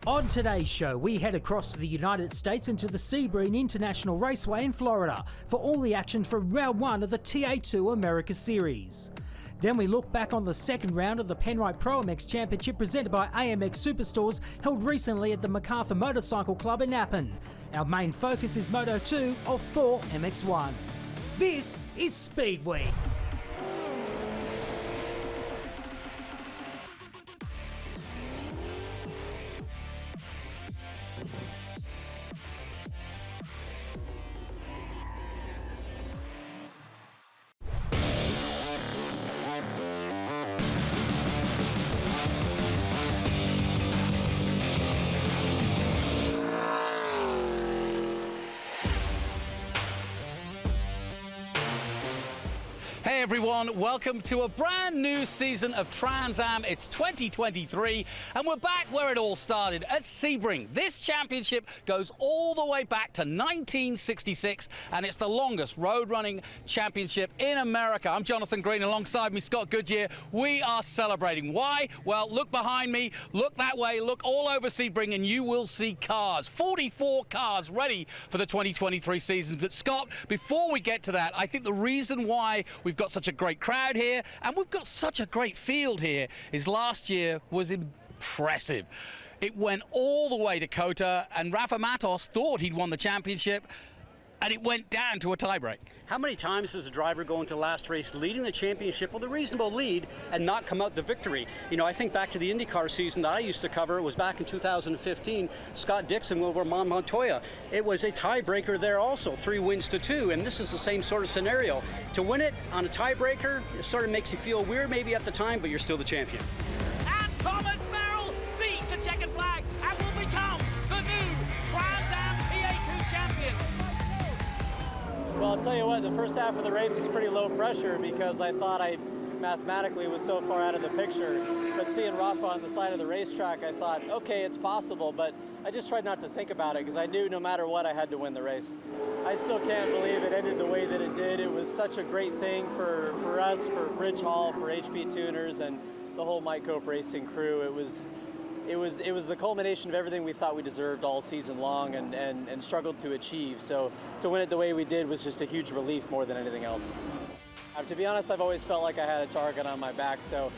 On today's show, we head across to the United States and to the Sebring International Raceway in Florida for all the action from round one of the TA2 America Series. Then we look back on the second round of the Penrite Pro MX Championship presented by AMX Superstores, held recently at the MacArthur Motorcycle Club in Appin. Our main focus is Moto2 of Thor MX1. This is Speedweek. Hey everyone, welcome to a brand new season of Trans Am. It's 2023 and we're back where it all started, at Sebring. This championship goes all the way back to 1966 and it's the longest road running championship in America. I'm Jonathan Green, alongside me Scott Goodyear. We are celebrating. Why? Well, look behind me, look that way, look all over Sebring and you will see cars. 44 cars ready for the 2023 season. But Scott, before we get to that, I think the reason why we've got such a great crowd here and we've got such a great field here is last year was impressive. It went all the way to Kota and Rafa Matos thought he'd won the championship and it went down to a tiebreak. How many times does a driver go into last race leading the championship with a reasonable lead and not come out the victory? You know, I think back to the IndyCar season that I used to cover. It was back in 2015. Scott Dixon over Montoya. It was a tiebreaker there also, 3 wins to 2, and this is the same sort of scenario. To win it on a tiebreaker, it sort of makes you feel weird maybe at the time, but you're still the champion. And Thomas Merrill sees the checkered flag and will become the new Trans Am TA2 champion. Well, I'll tell you what, the first half of the race was pretty low pressure because I thought I mathematically was so far out of the picture. But seeing Rafa on the side of the racetrack, I thought, okay, it's possible, but I just tried not to think about it because I knew no matter what, I had to win the race. I still can't believe it ended the way that it did. It was such a great thing for us, for Bridge Hall, for HP Tuners, and the whole Mike Cope Racing crew. It was the culmination of everything we thought we deserved all season long and struggled to achieve. So to win it the way we did was just a huge relief more than anything else. To be honest, I've always felt like I had a target on my back. So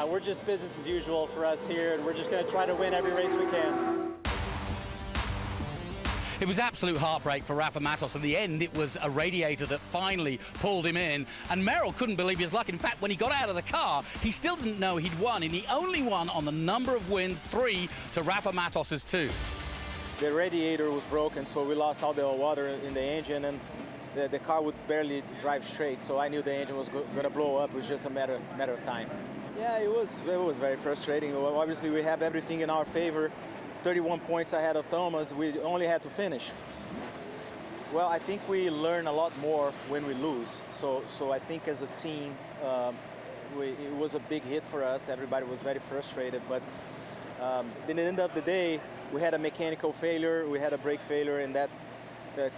we're just business as usual for us here, and we're just going to try to win every race we can. It was absolute heartbreak for Rafa Matos. In the end, it was a radiator that finally pulled him in, and Merrill couldn't believe his luck. In fact, when he got out of the car, he still didn't know he'd won, and he only won on the number of wins, 3 to Rafa Matos's 2. The radiator was broken, so we lost all the water in the engine, and the car would barely drive straight, so I knew the engine was going to blow up. It was just a matter of time. Yeah, it was very frustrating. Well, obviously, we have everything in our favor. 31 points ahead of Thomas, we only had to finish. Well, I think we learn a lot more when we lose. So I think as a team, it was a big hit for us. Everybody was very frustrated, but at the end of the day, we had a mechanical failure, we had a brake failure, and that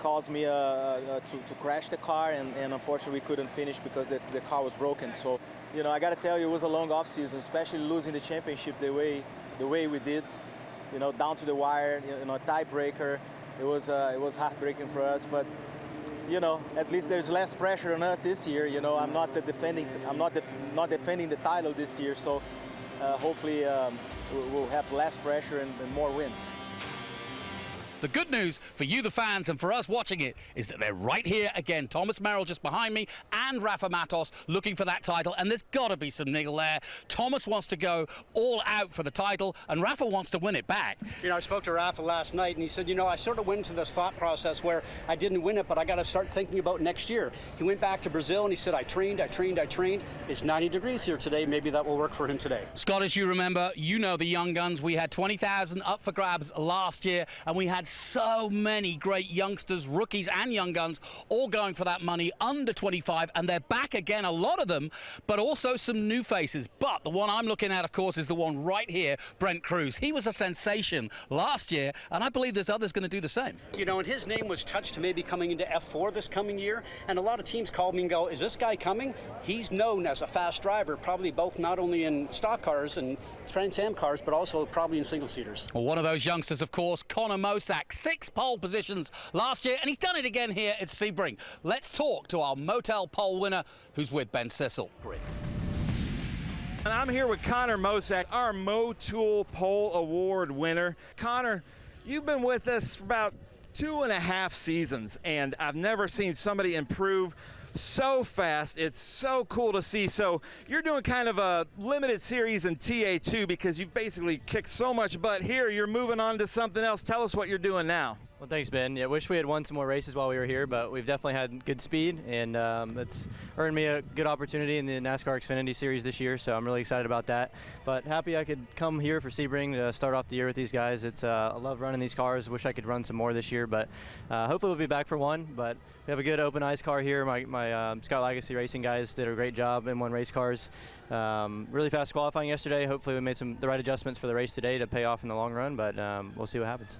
caused me to crash the car, and unfortunately we couldn't finish because the car was broken. So, you know, I got to tell you, it was a long off season, especially losing the championship the way we did. You know, down to the wire, you know, tiebreaker. It was heartbreaking for us, but you know, at least there's less pressure on us this year. You know, I'm not defending the title this year, so hopefully we'll have less pressure and more wins. The good news for you, the fans, and for us watching it is that they're right here again. Thomas Merrill just behind me and Rafa Matos looking for that title, and there's got to be some niggle there. Thomas wants to go all out for the title, and Rafa wants to win it back. You know, I spoke to Rafa last night, and he said, you know, I sort of went into this thought process where I didn't win it, but I got to start thinking about next year. He went back to Brazil, and he said, I trained. It's 90 degrees here today. Maybe that will work for him today. Scott, as you remember, you know the young guns. We had 20,000 up for grabs last year, and we had so many great youngsters, rookies and young guns, all going for that money under 25, and they're back again, a lot of them, but also some new faces. But the one I'm looking at, of course, is the one right here, Brent Cruz. He was a sensation last year, and I believe there's others going to do the same. You know, and his name was touched to maybe coming into F4 this coming year, and a lot of teams called me and go, is this guy coming? He's known as a fast driver, probably both not only in stock cars and Trans Am cars, but also probably in single-seaters. Well, one of those youngsters, of course, Connor Mosack, 6 pole positions last year, and he's done it again here at Sebring. Let's talk to our Motel pole winner, who's with Ben Sissel. Great. And I'm here with Connor Mosack, our Motul Pole Award winner. Connor, you've been with us for about 2.5 seasons, and I've never seen somebody improve so fast. It's so cool to see. So you're doing kind of a limited series in TA2 because you've basically kicked so much butt here. You're moving on to something else. Tell us what you're doing now. Well, thanks, Ben. Yeah, wish we had won some more races while we were here, but we've definitely had good speed, and it's earned me a good opportunity in the NASCAR Xfinity Series this year, so I'm really excited about that. But happy I could come here for Sebring to start off the year with these guys. It's I love running these cars. Wish I could run some more this year, but hopefully we'll be back for one. But we have a good open ice car here. My Scott Legacy Racing guys did a great job in one race cars. Really fast qualifying yesterday. Hopefully we made the right adjustments for the race today to pay off in the long run, but we'll see what happens.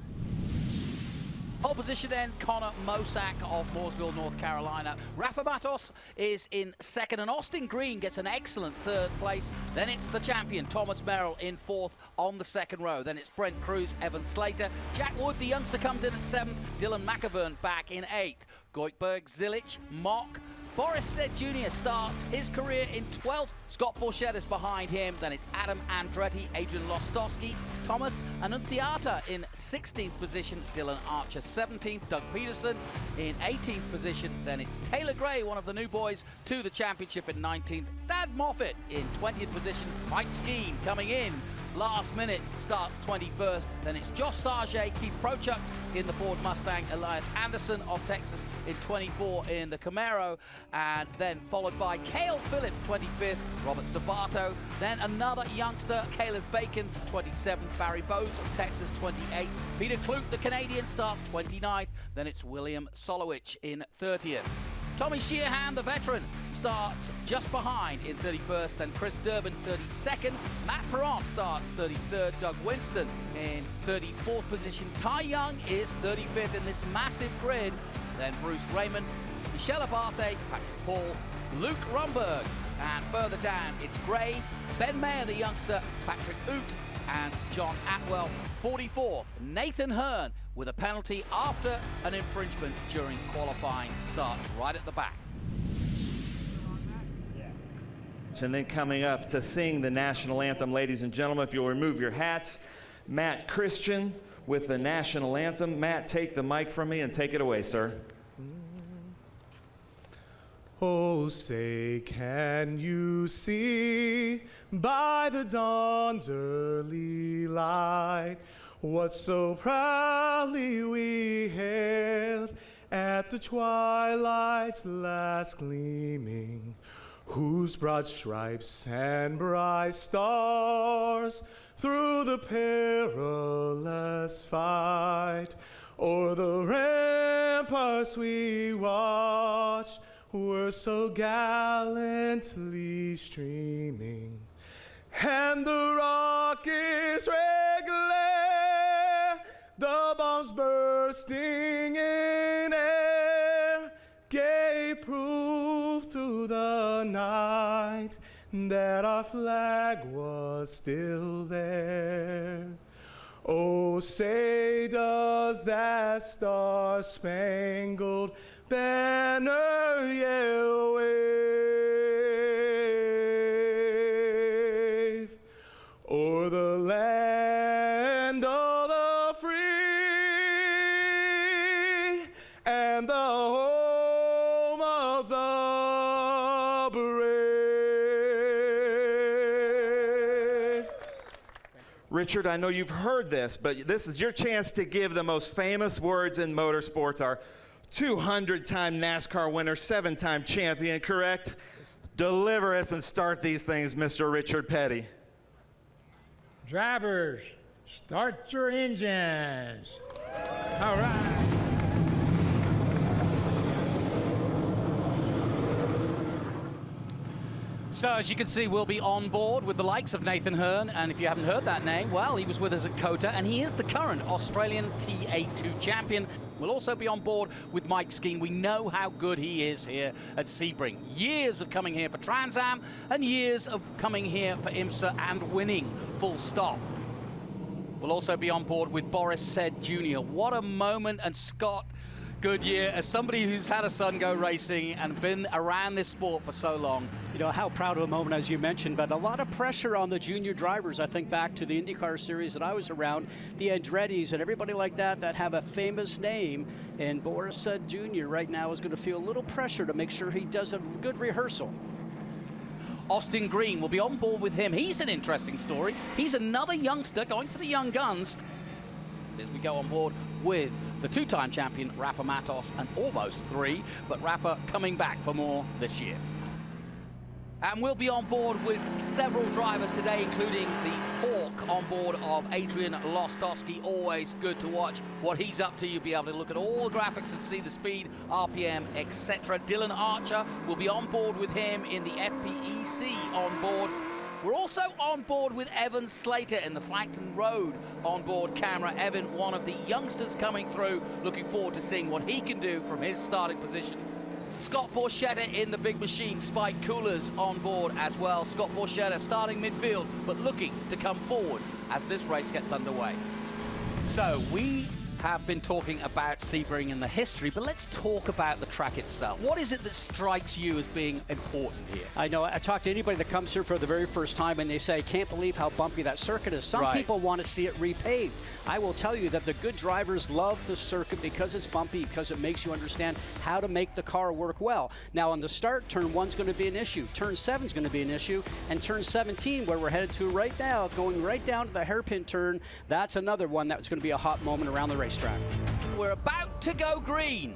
Pole position then, Connor Mosack of Mooresville, North Carolina. Rafa Matos is in second, and Austin Green gets an excellent third place. Then it's the champion, Thomas Merrill, in fourth on the second row. Then it's Brent Cruz, Evan Slater. Jack Wood, the youngster, comes in at seventh. Dylan McAvern back in eighth. Goitberg, Zilich, Mock. Boris Said Jr. starts his career in 12th. Scott Borchett is behind him. Then it's Adam Andretti, Adrian Lostowski, Thomas Annunziata in 16th position. Dylan Archer 17th. Doug Peterson in 18th position. Then it's Taylor Gray, one of the new boys, to the championship in 19th. Thad Moffitt in 20th position. Mike Skeen coming in last minute, starts 21st. Then it's Josh Sargé, Keith Prochuk in the Ford Mustang, Elias Anderson of Texas in 24 in the Camaro, and then followed by Cale Phillips, 25th, Robert Sabato, then another youngster, Caleb Bacon, 27th, Barry Bowes of Texas, 28th, Peter Kloot, the Canadian, starts 29th, then it's William Solowich in 30th. Tommy Sheehan, the veteran, starts just behind in 31st, then Chris Durbin 32nd. Matt Perron starts 33rd. Doug Winston in 34th position. Ty Young is 35th in this massive grid. Then Bruce Raymond, Michelle Abate, Patrick Paul, Luke Rumberg, and further down it's Gray, Ben Mayer, the youngster, Patrick Oot, and John Atwell. 44th, Nathan Hearn, with a penalty after an infringement during qualifying, starts right at the back. And then coming up to sing the national anthem, ladies and gentlemen, if you'll remove your hats, Matt Christian with the national anthem. Matt, take the mic from me and take it away, sir. Oh, say, can you see by the dawn's early light what so proudly we hailed at the twilight's last gleaming, whose broad stripes and bright stars through the perilous fight o'er the ramparts we watched were so gallantly streaming, and the rocket's red glare, the bombs bursting in air, gave proof through the night that our flag was still there. Oh, say does that star-spangled banner yet wave o'er the land of the free and the home of the brave. Richard, I know you've heard this, but this is your chance to give the most famous words in motorsports. Our 200-time NASCAR winner, 7-time champion, correct? Deliver us and start these things, Mr. Richard Petty. Drivers, start your engines. All right. So as you can see, we'll be on board with the likes of Nathan Hearn, and if you haven't heard that name, well, he was with us at COTA, and he is the current Australian TA2 champion. We'll also be on board with Mike Skeen. We know how good he is here at Sebring. Years of coming here for Trans Am, and years of coming here for IMSA and winning, full stop. We'll also be on board with Boris Said Jr. What a moment, and Scott Goodyear, as somebody who's had a son go racing and been around this sport for so long. You know, how proud of a moment, as you mentioned, but a lot of pressure on the junior drivers. I think back to the IndyCar series that I was around, the Andretti's and everybody like that have a famous name. And Boris Said Jr. right now is going to feel a little pressure to make sure he does a good rehearsal. Austin Green will be on board with him. He's an interesting story. He's another youngster going for the young guns. As we go on board with the two-time champion Rafa Matos, and almost three, but Rafa coming back for more this year. And we'll be on board with several drivers today, including the Hawk on board of Adrian Lostowski. Always good to watch what he's up to. You'll be able to look at all the graphics and see the speed, RPM, etc. Dylan Archer will be on board with him in the FPEC on board. We're also on board with Evan Slater in the Flankton Road on-board camera. Evan, one of the youngsters coming through, looking forward to seeing what he can do from his starting position. Scott Borchetta in the big machine, Spike Coolers on board as well. Scott Borchetta starting midfield, but looking to come forward as this race gets underway. So we have been talking about Sebring and the history, but let's talk about the track itself. What is it that strikes you as being important here? I know, I talk to anybody that comes here for the very first time and they say, I can't believe how bumpy that circuit is. Some people want to see it repaved. I will tell you that the good drivers love the circuit because it's bumpy, because it makes you understand how to make the car work well. Now on the start, turn 1's going to be an issue, turn 7's going to be an issue, and turn 17, where we're headed to right now, going right down to the hairpin turn, that's another one that's going to be a hot moment around the racetrack. We're about to go green.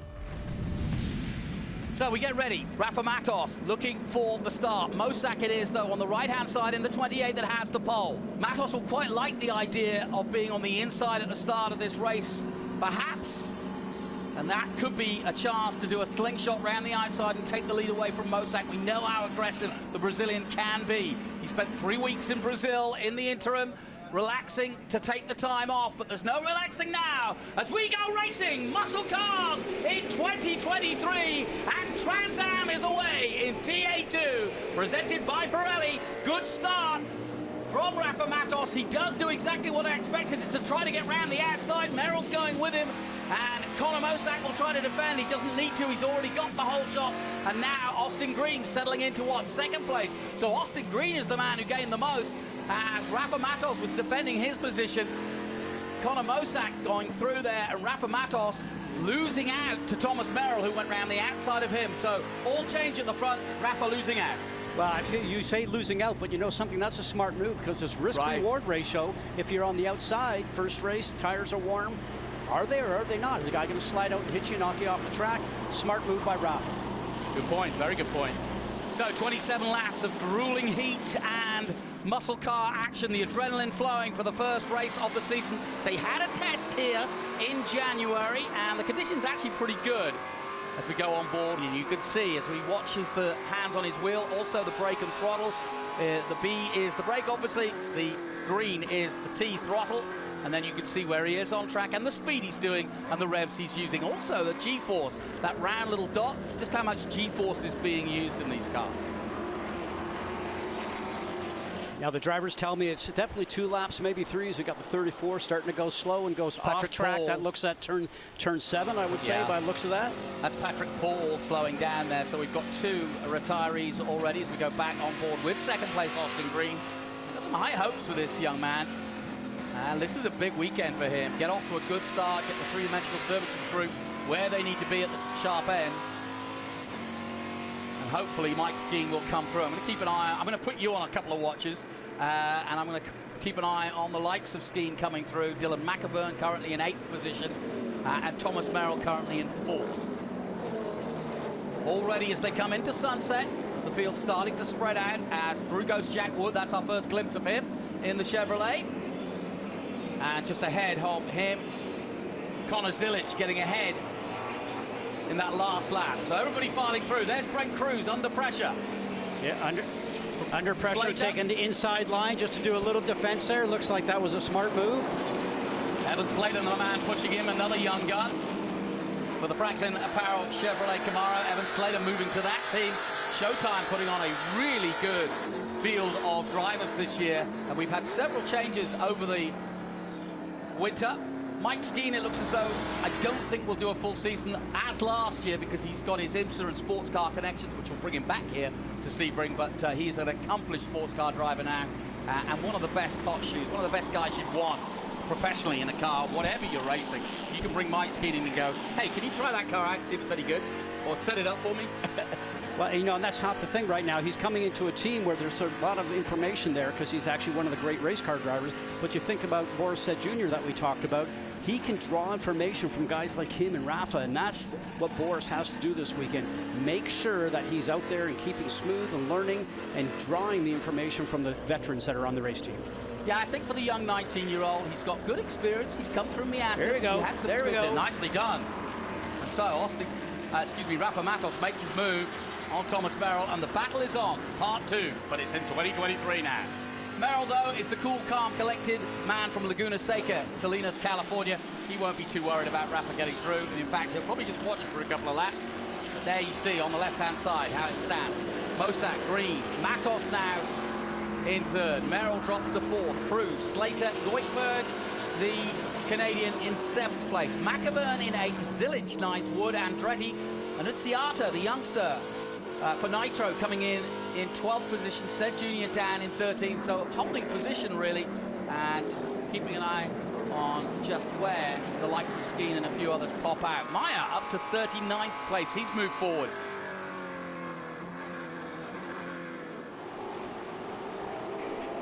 So we get ready. Rafa Matos looking for the start. Mosak it is, though, on the right-hand side in the 28 that has the pole. Matos will quite like the idea of being on the inside at the start of this race, perhaps. And that could be a chance to do a slingshot round the outside and take the lead away from Mosak. We know how aggressive the Brazilian can be. He spent 3 weeks in Brazil in the interim, relaxing to take the time off, but there's no relaxing now as we go racing muscle cars in 2023, and Trans Am is away in TA2, presented by Pirelli. Good start from Rafa Matos. He does do exactly what I expected, is to try to get round the outside. Merrill's going with him, and Conor Mosak will try to defend. He doesn't need to, he's already got the whole shot. And now Austin Green settling into what, second place. So Austin Green is the man who gained the most, as Rafa Matos was defending his position. Conor Mosak going through there, and Rafa Matos losing out to Thomas Merrill, who went round the outside of him. So all change at the front, Rafa losing out. Well, actually, you say losing out, but you know something, that's a smart move, because it's risk-reward ratio. If you're on the outside, first race, tires are warm. Are they or are they not? Is the guy going to slide out and hit you, knock you off the track? Smart move by Rafa. Good point, very good point. So 27 laps of grueling heat and muscle car action, the adrenaline flowing for the first race of the season. They had a test here in January, and the conditions actually pretty good as we go on board. And you can see as we watches the hands on his wheel, also the brake and throttle. The B is the brake, obviously. The green is the T throttle. And then you can see where he is on track and the speed he's doing and the revs he's using. Also the G-force, that round little dot, just how much G-force is being used in these cars. Now the drivers tell me it's definitely 2 laps, maybe 3s. We got the 34 starting to go slow and goes off track. Paul. That looks at turn 7, I would say, by the looks of that. That's Patrick Paul slowing down there. So we've got 2 retirees already as we go back on board with second place Austin Green. We've got some high hopes for this young man. And this is a big weekend for him. Get off to a good start, get the three-dimensional services group where they need to be at the sharp end. And hopefully Mike Skeen will come through. I'm going to keep an eye. I'm going to put you on a couple of watches. And I'm going to keep an eye on the likes of Skeen coming through. Dylan McAvern currently in 8th position. And Thomas Merrill currently in 4th. Already as they come into sunset, the field's starting to spread out as through goes Jack Wood. That's our first glimpse of him in the Chevrolet. And just ahead of him Connor Zilic getting ahead in that last lap. So everybody filing through. There's Brent Cruz under pressure. Yeah, under pressure, Slater. taking the inside line just to do a little defense there. Looks like that was a smart move. Evan Slater, another man pushing him, another young gun. For the Franklin Apparel Chevrolet Camaro, Evan Slater moving to that team. Showtime putting on a really good field of drivers this year. And we've had several changes over the winter. Mike Skeen, it looks as though I don't think we'll do a full season as last year because he's got his IMSA and sports car connections, which will bring him back here to Sebring. But he's an accomplished sports car driver now and one of the best hot shoes, one of the best guys you'd want professionally in a car, whatever you're racing. If you can bring Mike Skeen in and go, hey, can you try that car out and see if it's any good? Or set it up for me? Well, you know, and that's not the thing right now. He's coming into a team where there's a lot of information there because he's actually one of the great race car drivers. But you think about Boris Said Jr. that we talked about. He can draw information from guys like him and Rafa, and that's what Boris has to do this weekend. Make sure that he's out there and keeping smooth and learning and drawing the information from the veterans that are on the race team. Yeah, I think for the young 19-year-old, he's got good experience. He's come through Miatis. There we go. He had some There we go. Nicely done. And so Rafa Matos makes his move on Thomas Merrill, and the battle is on. Part 2, but it's in 2023 now. Merrill, though, is the cool, calm, collected man from Laguna Seca, Salinas, California. He won't be too worried about Rafa getting through. And in fact, he'll probably just watch it for a couple of laps. But there you see on the left-hand side how it stands. Mosak, green. Matos now in third. Merrill drops to fourth. Cruz, Slater, Goikhberg, the Canadian in seventh place. McAvern in eighth. Zilic ninth. Wood, Andretti, and Nunziata, the youngster for Nitro, coming in 12th position. Said Jr. down in 13th. So holding position really, and keeping an eye on just where the likes of Skeen and a few others pop out. Meyer up to 39th place. He's moved forward.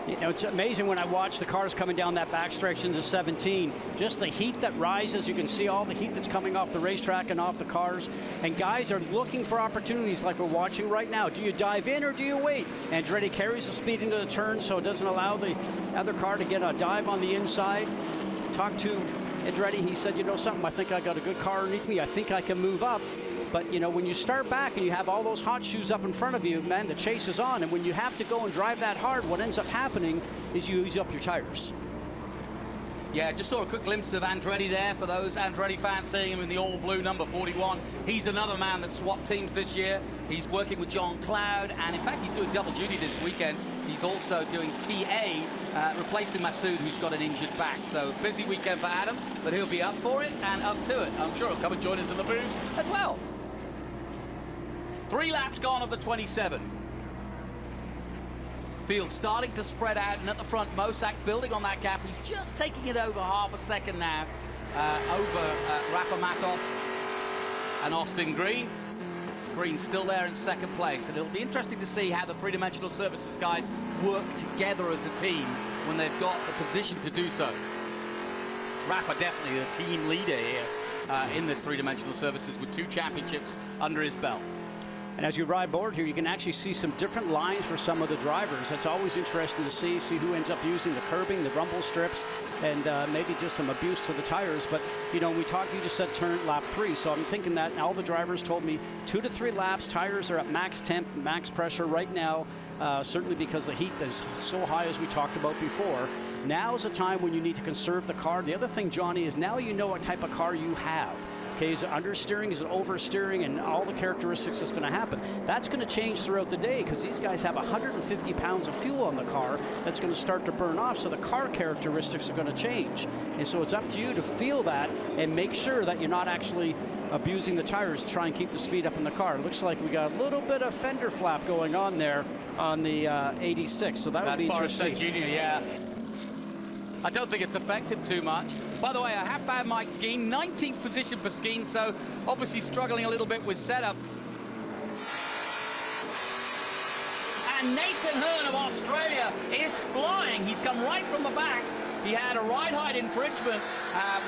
You know, it's amazing when I watch the cars coming down that backstretch into 17. Just the heat that rises. You can see all the heat that's coming off the racetrack and off the cars. And guys are looking for opportunities like we're watching right now. Do you dive in or do you wait? Andretti carries the speed into the turn so it doesn't allow the other car to get a dive on the inside. Talked to Andretti. He said, you know something, I think I got a good car underneath me. I think I can move up. But, you know, when you start back and you have all those hot shoes up in front of you, man, the chase is on. And when you have to go and drive that hard, what ends up happening is you use up your tires. Yeah, just saw a quick glimpse of Andretti there. For those Andretti fans seeing him in the all-blue number 41. He's another man that swapped teams this year. He's working with John Cloud, and in fact, he's doing double duty this weekend. He's also doing TA, replacing Masood, who's got an injured back. So busy weekend for Adam, but he'll be up for it and up to it. I'm sure he'll come and join us in the booth as well. 3 laps gone of the 27. Field starting to spread out, and at the front, Mosak building on that gap. He's just taking it over half a second now over Rafa Matos and Austin Green. Green's still there in second place, and it'll be interesting to see how the three-dimensional services guys work together as a team when they've got the position to do so. Rafa definitely the team leader here in this three-dimensional services with 2 championships under his belt. And as you ride board here, you can actually see some different lines for some of the drivers. That's always interesting to see who ends up using the curbing, the rumble strips, and maybe just some abuse to the tires. But, you know, we talked, you just said turn lap 3. So I'm thinking that all the drivers told me 2 to 3 laps. Tires are at max temp, max pressure right now, certainly because the heat is so high as we talked about before. Now is a time when you need to conserve the car. The other thing, Johnny, is now you know what type of car you have. Okay, is it understeering, is it oversteering, and all the characteristics that's going to happen. That's going to change throughout the day because these guys have 150 pounds of fuel on the car that's going to start to burn off, so the car characteristics are going to change. And so it's up to you to feel that and make sure that you're not actually abusing the tires to try and keep the speed up in the car. It looks like we got a little bit of fender flap going on there on the 86, so that would be interesting. Jr., yeah. I don't think it's affected too much. By the way, I have found Mike Skeen, 19th position for Skeen, so obviously struggling a little bit with setup. And Nathan Hearn of Australia is flying. He's come right from the back. He had a ride height infringement,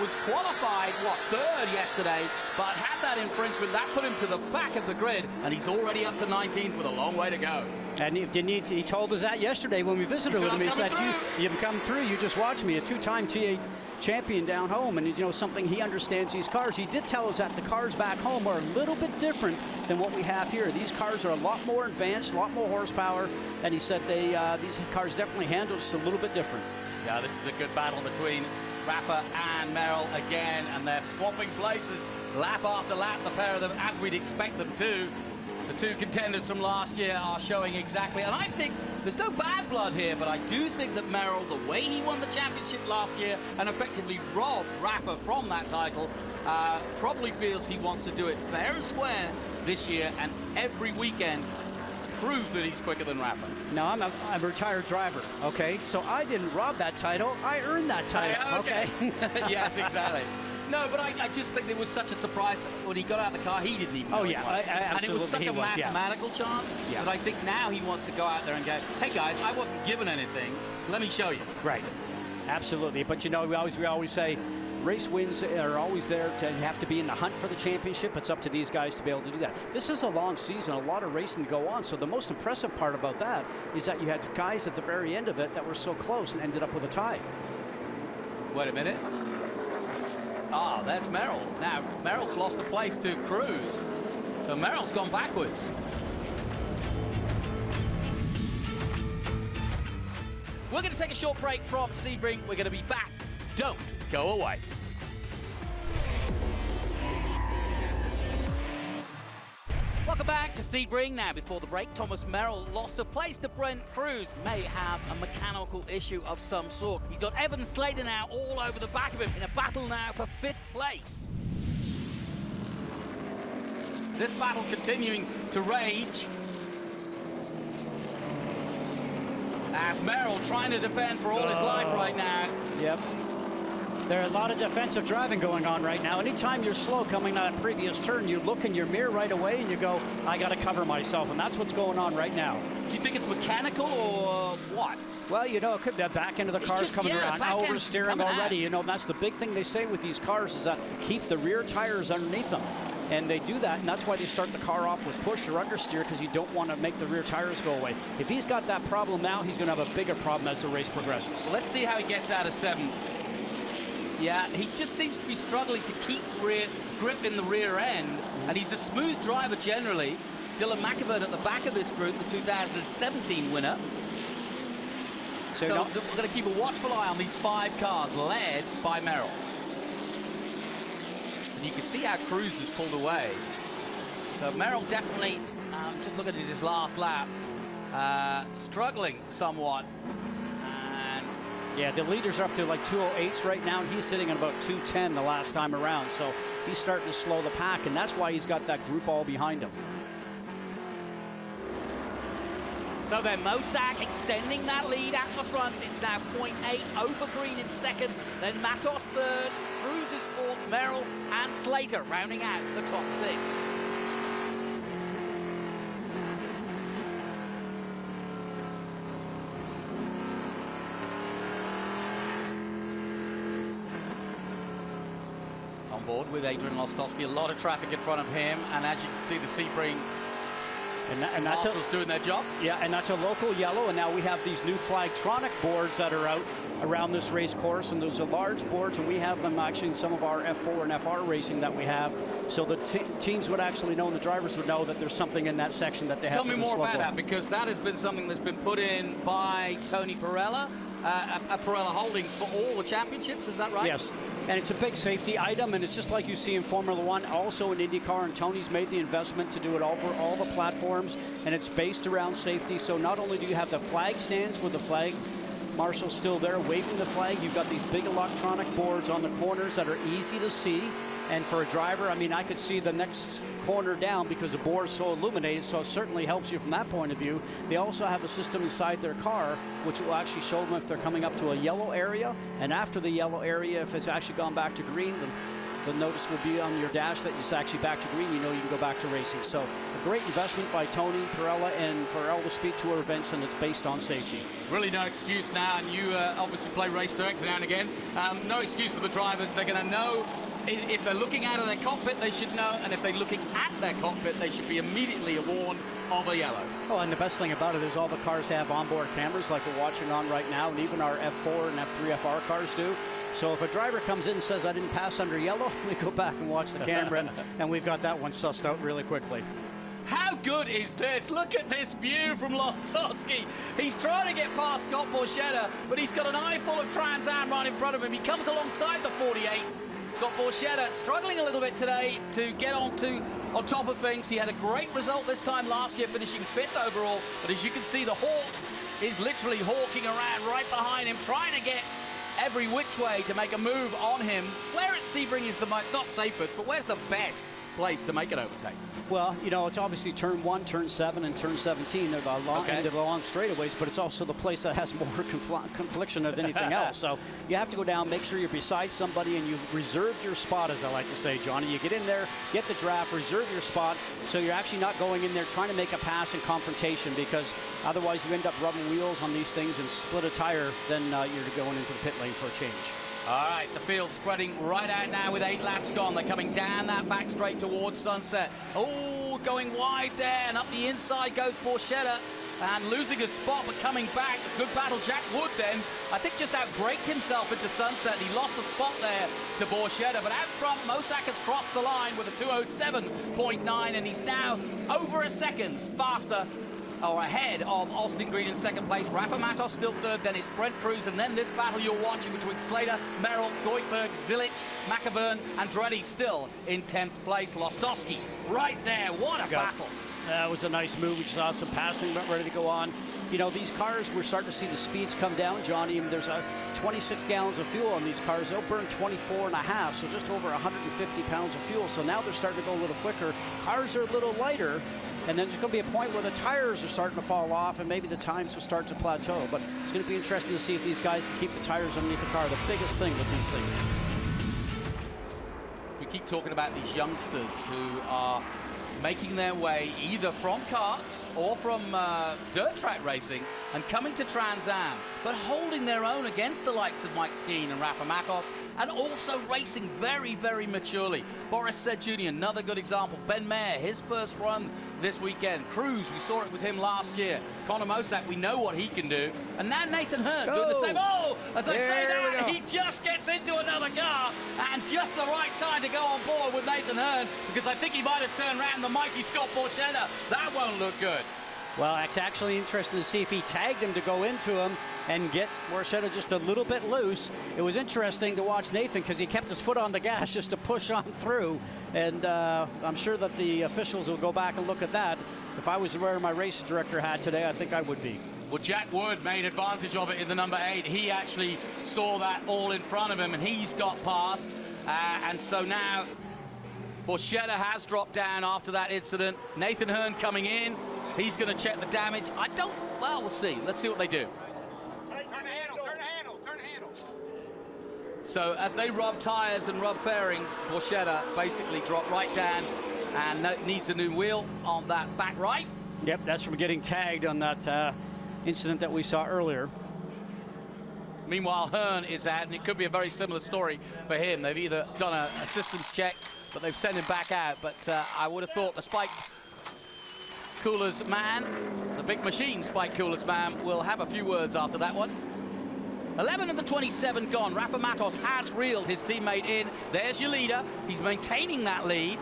was qualified, third yesterday, but had that infringement. That put him to the back of the grid, and he's already up to 19th with a long way to go. And he told us that yesterday when we visited with him. He said, you've come through, you just watched me, a 2-time champion down home, and you know, something, he understands these cars. He did tell us that the cars back home are a little bit different than what we have here. These cars are a lot more advanced, a lot more horsepower, and he said these cars definitely handle just a little bit different. Yeah, this is a good battle between Rafa and Merrill again, and they're swapping places lap after lap, the pair of them, as we'd expect them to. The two contenders from last year are showing exactly, and I think there's no bad blood here, but I do think that Merrill, the way he won the championship last year and effectively robbed Rafa from that title, probably feels he wants to do it fair and square this year, and every weekend prove that he's quicker than Rafa. No, I'm a retired driver, okay? So I didn't rob that title, I earned that title, okay? Yes, exactly. No, but I just think it was such a surprise that when he got out of the car, he didn't even know. Oh, yeah, absolutely. And it was such a mathematical chance that I think now he wants to go out there and go, hey, guys, I wasn't given anything. Let me show you. Right. Absolutely. But, you know, we always say race wins are always there to have to be in the hunt for the championship. It's up to these guys to be able to do that. This is a long season, a lot of racing to go on. So the most impressive part about that is that you had guys at the very end of it that were so close and ended up with a tie. Wait a minute. Ah, there's Merrill. Now, Merrill's lost a place to Cruz. So Merrill's gone backwards. We're going to take a short break from Sebring. We're going to be back. Don't go away. Welcome back to Sebring. Now, before the break, Thomas Merrill lost a place to Brent Cruz. May have a mechanical issue of some sort. You've got Evan Slater now all over the back of him in a battle now for 5th place. This battle continuing to rage as Merrill trying to defend for all his life right now. Yep. There are a lot of defensive driving going on right now. Anytime you're slow coming out of previous turn, you look in your mirror right away and you go, I got to cover myself, and that's what's going on right now. Do you think it's mechanical or what? Well, you know, it could be the back end of the car's coming around, oversteering already. You know, that's the big thing they say with these cars is that keep the rear tires underneath them. And they do that, and that's why they start the car off with push or understeer, because you don't want to make the rear tires go away. If he's got that problem now, he's going to have a bigger problem as the race progresses. Let's see how he gets out of 7th. Yeah, he just seems to be struggling to keep grip in the rear end, and he's a smooth driver generally. Dylan McAvert at the back of this group, the 2017 winner. So we're going to keep a watchful eye on these 5 cars led by Merrill. And you can see how Cruz has pulled away. So Merrill definitely, just looking at his last lap, struggling somewhat. Yeah, the leaders are up to like 208s right now, and he's sitting at about 210 the last time around. So he's starting to slow the pack, and that's why he's got that group all behind him. So then Mosak extending that lead at the front. It's now 0.8 over Green in 2nd, then Matos 3rd, Cruz is 4th, Merrill and Slater rounding out the top 6. On board with Adrian Lostowski, a lot of traffic in front of him, and as you can see, the Sebring and that's doing their job. Yeah, and that's a local yellow, and now we have these new Flagtronic boards that are out around this race course, and those are large boards, and we have them actually in some of our F4 and FR racing that we have, so the teams would actually know, and the drivers would know that there's something in that section that they have to Tell me more about that, because that has been something that's been put in by Tony Perella, at Perella Holdings for all the championships, is that right? Yes. And it's a big safety item, and it's just like you see in Formula One, also in IndyCar, and Tony's made the investment to do it all for all the platforms, and it's based around safety. So not only do you have the flag stands with the flag marshal still there waving the flag, you've got these big electronic boards on the corners that are easy to see. And for a driver, I mean, I could see the next corner down because the board is so illuminated, so it certainly helps you from that point of view. They also have a system inside their car which will actually show them if they're coming up to a yellow area, and after the yellow area, if it's actually gone back to green, the notice will be on your dash that it's actually back to green. You know you can go back to racing. So a great investment by Tony Perella and for all the Speed Tour events, and it's based on safety. Really no excuse now, and you obviously play race director now and again. No excuse for the drivers. They're going to know. If they're looking out of their cockpit, they should know, and if they're looking at their cockpit, they should be immediately warned of a yellow. Oh, and the best thing about it is all the cars have onboard cameras like we're watching on right now, and even our F4 and F3 FR cars do. So if a driver comes in and says, I didn't pass under yellow, we go back and watch the camera, and we've got that one sussed out really quickly. How good is this? Look at this view from Lostowski. He's trying to get past Scott Borchetta, but he's got an eye full of Trans Am right in front of him. He comes alongside the 48. Scott Borchetta struggling a little bit today to get on top of things. He had a great result this time last year, finishing 5th overall. But as you can see, the Hawk is literally hawking around right behind him, trying to get every which way to make a move on him. Where at Sebring is the not safest, but where's the best place to make an overtake? Well, you know, it's obviously turn 1, turn 7, and turn 17. They're the long end of the long straightaways, but it's also the place that has more confliction of anything else. So you have to go down, make sure you're beside somebody, and you've reserved your spot, as I like to say, Johnny. You get in there, get the draft, reserve your spot, so you're actually not going in there trying to make a pass and confrontation, because otherwise you end up rubbing wheels on these things and split a tire, then you're going into the pit lane for a change. All right, the field spreading right out now with 8 laps gone. They're coming down that back straight towards Sunset. Oh, going wide there, and up the inside goes Borchetta, and losing a spot, but coming back. Good battle, Jack Wood then, I think just outbraked himself into Sunset. He lost a spot there to Borchetta, but out front, Mosak has crossed the line with a 2:07.9, and he's now over a second faster, or ahead of Austin Green in second place. Rafa Matos still third, then it's Brent Cruz, and then this battle you're watching between Slater, Merrill, Goikhberg, Zilic, McAvern, Andretti still in 10th place. Lostowski right there. What a battle. That was a nice move. We saw some passing, but ready to go on. You know, these cars, we're starting to see the speeds come down, Johnny. There's 26 gallons of fuel on these cars. They'll burn 24.5, so just over 150 pounds of fuel. So now they're starting to go a little quicker. Cars are a little lighter. And then there's going to be a point where the tires are starting to fall off, and maybe the times will start to plateau. But it's going to be interesting to see if these guys can keep the tires underneath the car. The biggest thing with these things. We keep talking about these youngsters who are making their way either from karts or from dirt track racing and coming to Trans Am, but holding their own against the likes of Mike Skeen and Rafa Matos, and also racing very, very maturely. Boris Said Jr., another good example. Ben Mayer, his first run this weekend. Cruz, we saw it with him last year. Conor Mosak, we know what he can do. And now Nathan Hearn doing the same. Oh, as I say that, he just gets into another car, and just the right time to go on board with Nathan Hearn, because I think he might have turned around the mighty Scott Borchetta. That won't look good. Well, it's actually interesting to see if he tagged him to go into him and get Borchetta just a little bit loose. It was interesting to watch Nathan because he kept his foot on the gas just to push on through. And I'm sure that the officials will go back and look at that. If I was wearing my race director hat today, I think I would be. Well, Jack Wood made advantage of it in the number 8. He actually saw that all in front of him, and he's got past. And so now Borchetta has dropped down after that incident. Nathan Hearn coming in. He's going to check the damage. Well, we'll see. Let's see what they do. Turn the handle. So as they rub tires and rub fairings, Borchetta basically dropped right down and needs a new wheel on that back right. Yep, that's from getting tagged on that incident that we saw earlier. Meanwhile, Hearn is out, and it could be a very similar story for him. They've either done an assistance check, but they've sent him back out. But I would have thought the Spike Coolers man, the big machine Spike Coolers man, will have a few words after that one. 11 of the 27 gone. Rafa Matos has reeled his teammate in. There's your leader. He's maintaining that lead.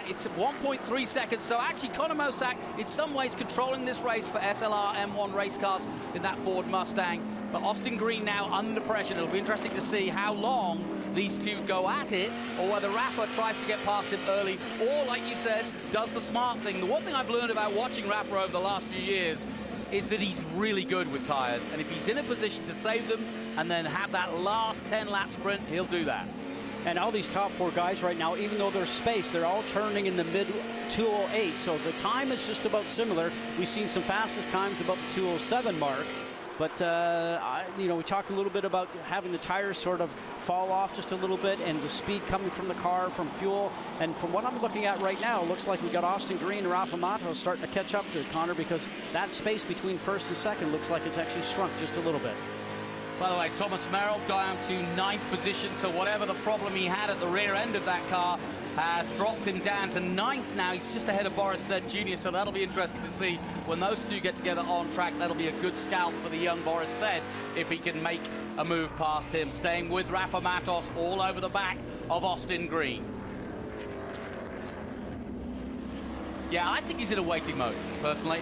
It's 1.3 seconds, so actually Conor Mosak in some ways controlling this race for SLR M1 race cars in that Ford Mustang. But Austin Green now under pressure. It'll be interesting to see how long these two go at it, or whether Rafa tries to get past him early, or, like you said, does the smart thing. The one thing I've learned about watching Rafa over the last few years is that he's really good with tires, and if he's in a position to save them and then have that last 10-lap sprint, he'll do that. And all these top 4 guys right now, even though there's space, they're all turning in the mid 2:08, so the time is just about similar. We've seen some fastest times about the 2:07 mark. But, you know, we talked a little bit about having the tires sort of fall off just a little bit and the speed coming from the car, from fuel. And from what I'm looking at right now, it looks like we got Austin Green and Rafa Matos starting to catch up to Conor, because that space between first and second looks like it's actually shrunk just a little bit. By the way, Thomas Merrill down to 9th position, so whatever the problem he had at the rear end of that car has dropped him down to 9th now. He's just ahead of Boris Said Jr., so that'll be interesting to see when those two get together on track. That'll be a good scalp for the young Boris Said if he can make a move past him. Staying with Rafa Matos all over the back of Austin Green. Yeah, I think he's in a waiting mode, personally.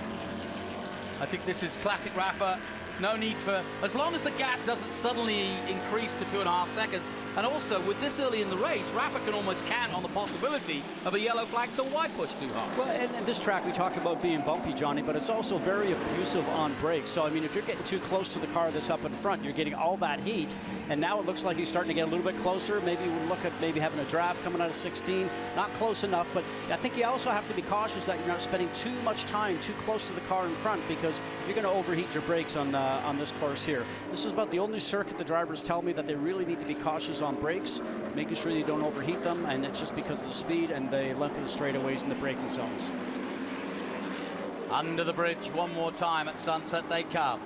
I think this is classic Rafa. No need for, as long as the gap doesn't suddenly increase to 2.5 seconds. And also, with this early in the race, Rafa can almost count on the possibility of a yellow flag, so why push too hard? Well, and this track, we talked about being bumpy, Johnny, but it's also very abusive on brakes. So, I mean, if you're getting too close to the car that's up in front, you're getting all that heat. And now it looks like he's starting to get a little bit closer. Maybe we'll look at maybe having a draft coming out of 16. Not close enough, but I think you also have to be cautious that you're not spending too much time too close to the car in front, because you're going to overheat your brakes on this course here. This is about the only circuit the drivers tell me that they really need to be cautious on brakes, making sure you don't overheat them, and it's just because of the speed and the length of the straightaways and the braking zones. Under the bridge one more time at Sunset they come.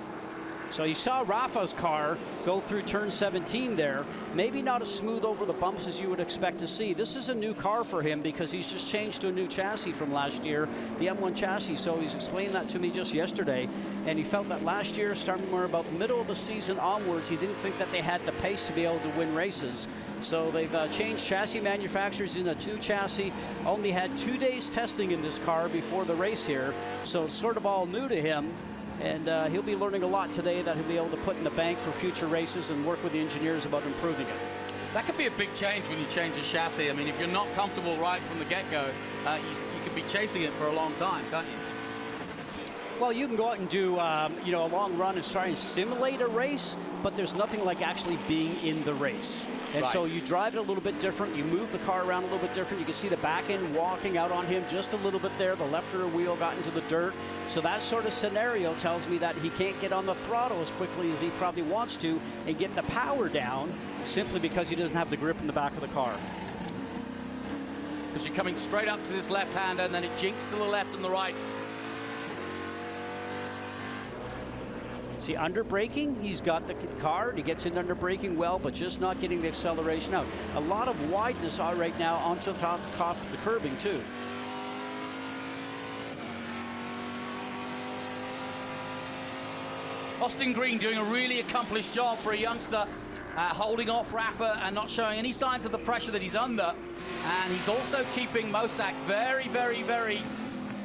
So you saw Rafa's car go through turn 17 there. Maybe not as smooth over the bumps as you would expect to see. This is a new car for him because he's just changed to a new chassis from last year, the M1 chassis. So he's explained that to me just yesterday. And he felt that last year, starting more about the middle of the season onwards, he didn't think that they had the pace to be able to win races. So they've changed chassis manufacturers in a new chassis. Only had 2 days testing in this car before the race here. So it's sort of all new to him. And he'll be learning a lot today that he'll be able to put in the bank for future races and work with the engineers about improving it. That could be a big change when you change a chassis. I mean, if you're not comfortable right from the get-go, you could be chasing it for a long time, can't you? Well, you can go out and do a long run and try and simulate a race, but there's nothing like actually being in the race. And so you drive it a little bit different. You move the car around a little bit different. You can see the back end walking out on him just a little bit there. The left rear wheel got into the dirt. So that sort of scenario tells me that he can't get on the throttle as quickly as he probably wants to and get the power down simply because he doesn't have the grip in the back of the car. Because you're coming straight up to this left-hander and then it jinks to the left and the right. See, under braking, he's got the car and he gets in under braking well, but just not getting the acceleration out. A lot of wideness right now onto the top of the curbing too. Austin Green doing a really accomplished job for a youngster, holding off Rafa and not showing any signs of the pressure that he's under. And he's also keeping Mosak very, very, very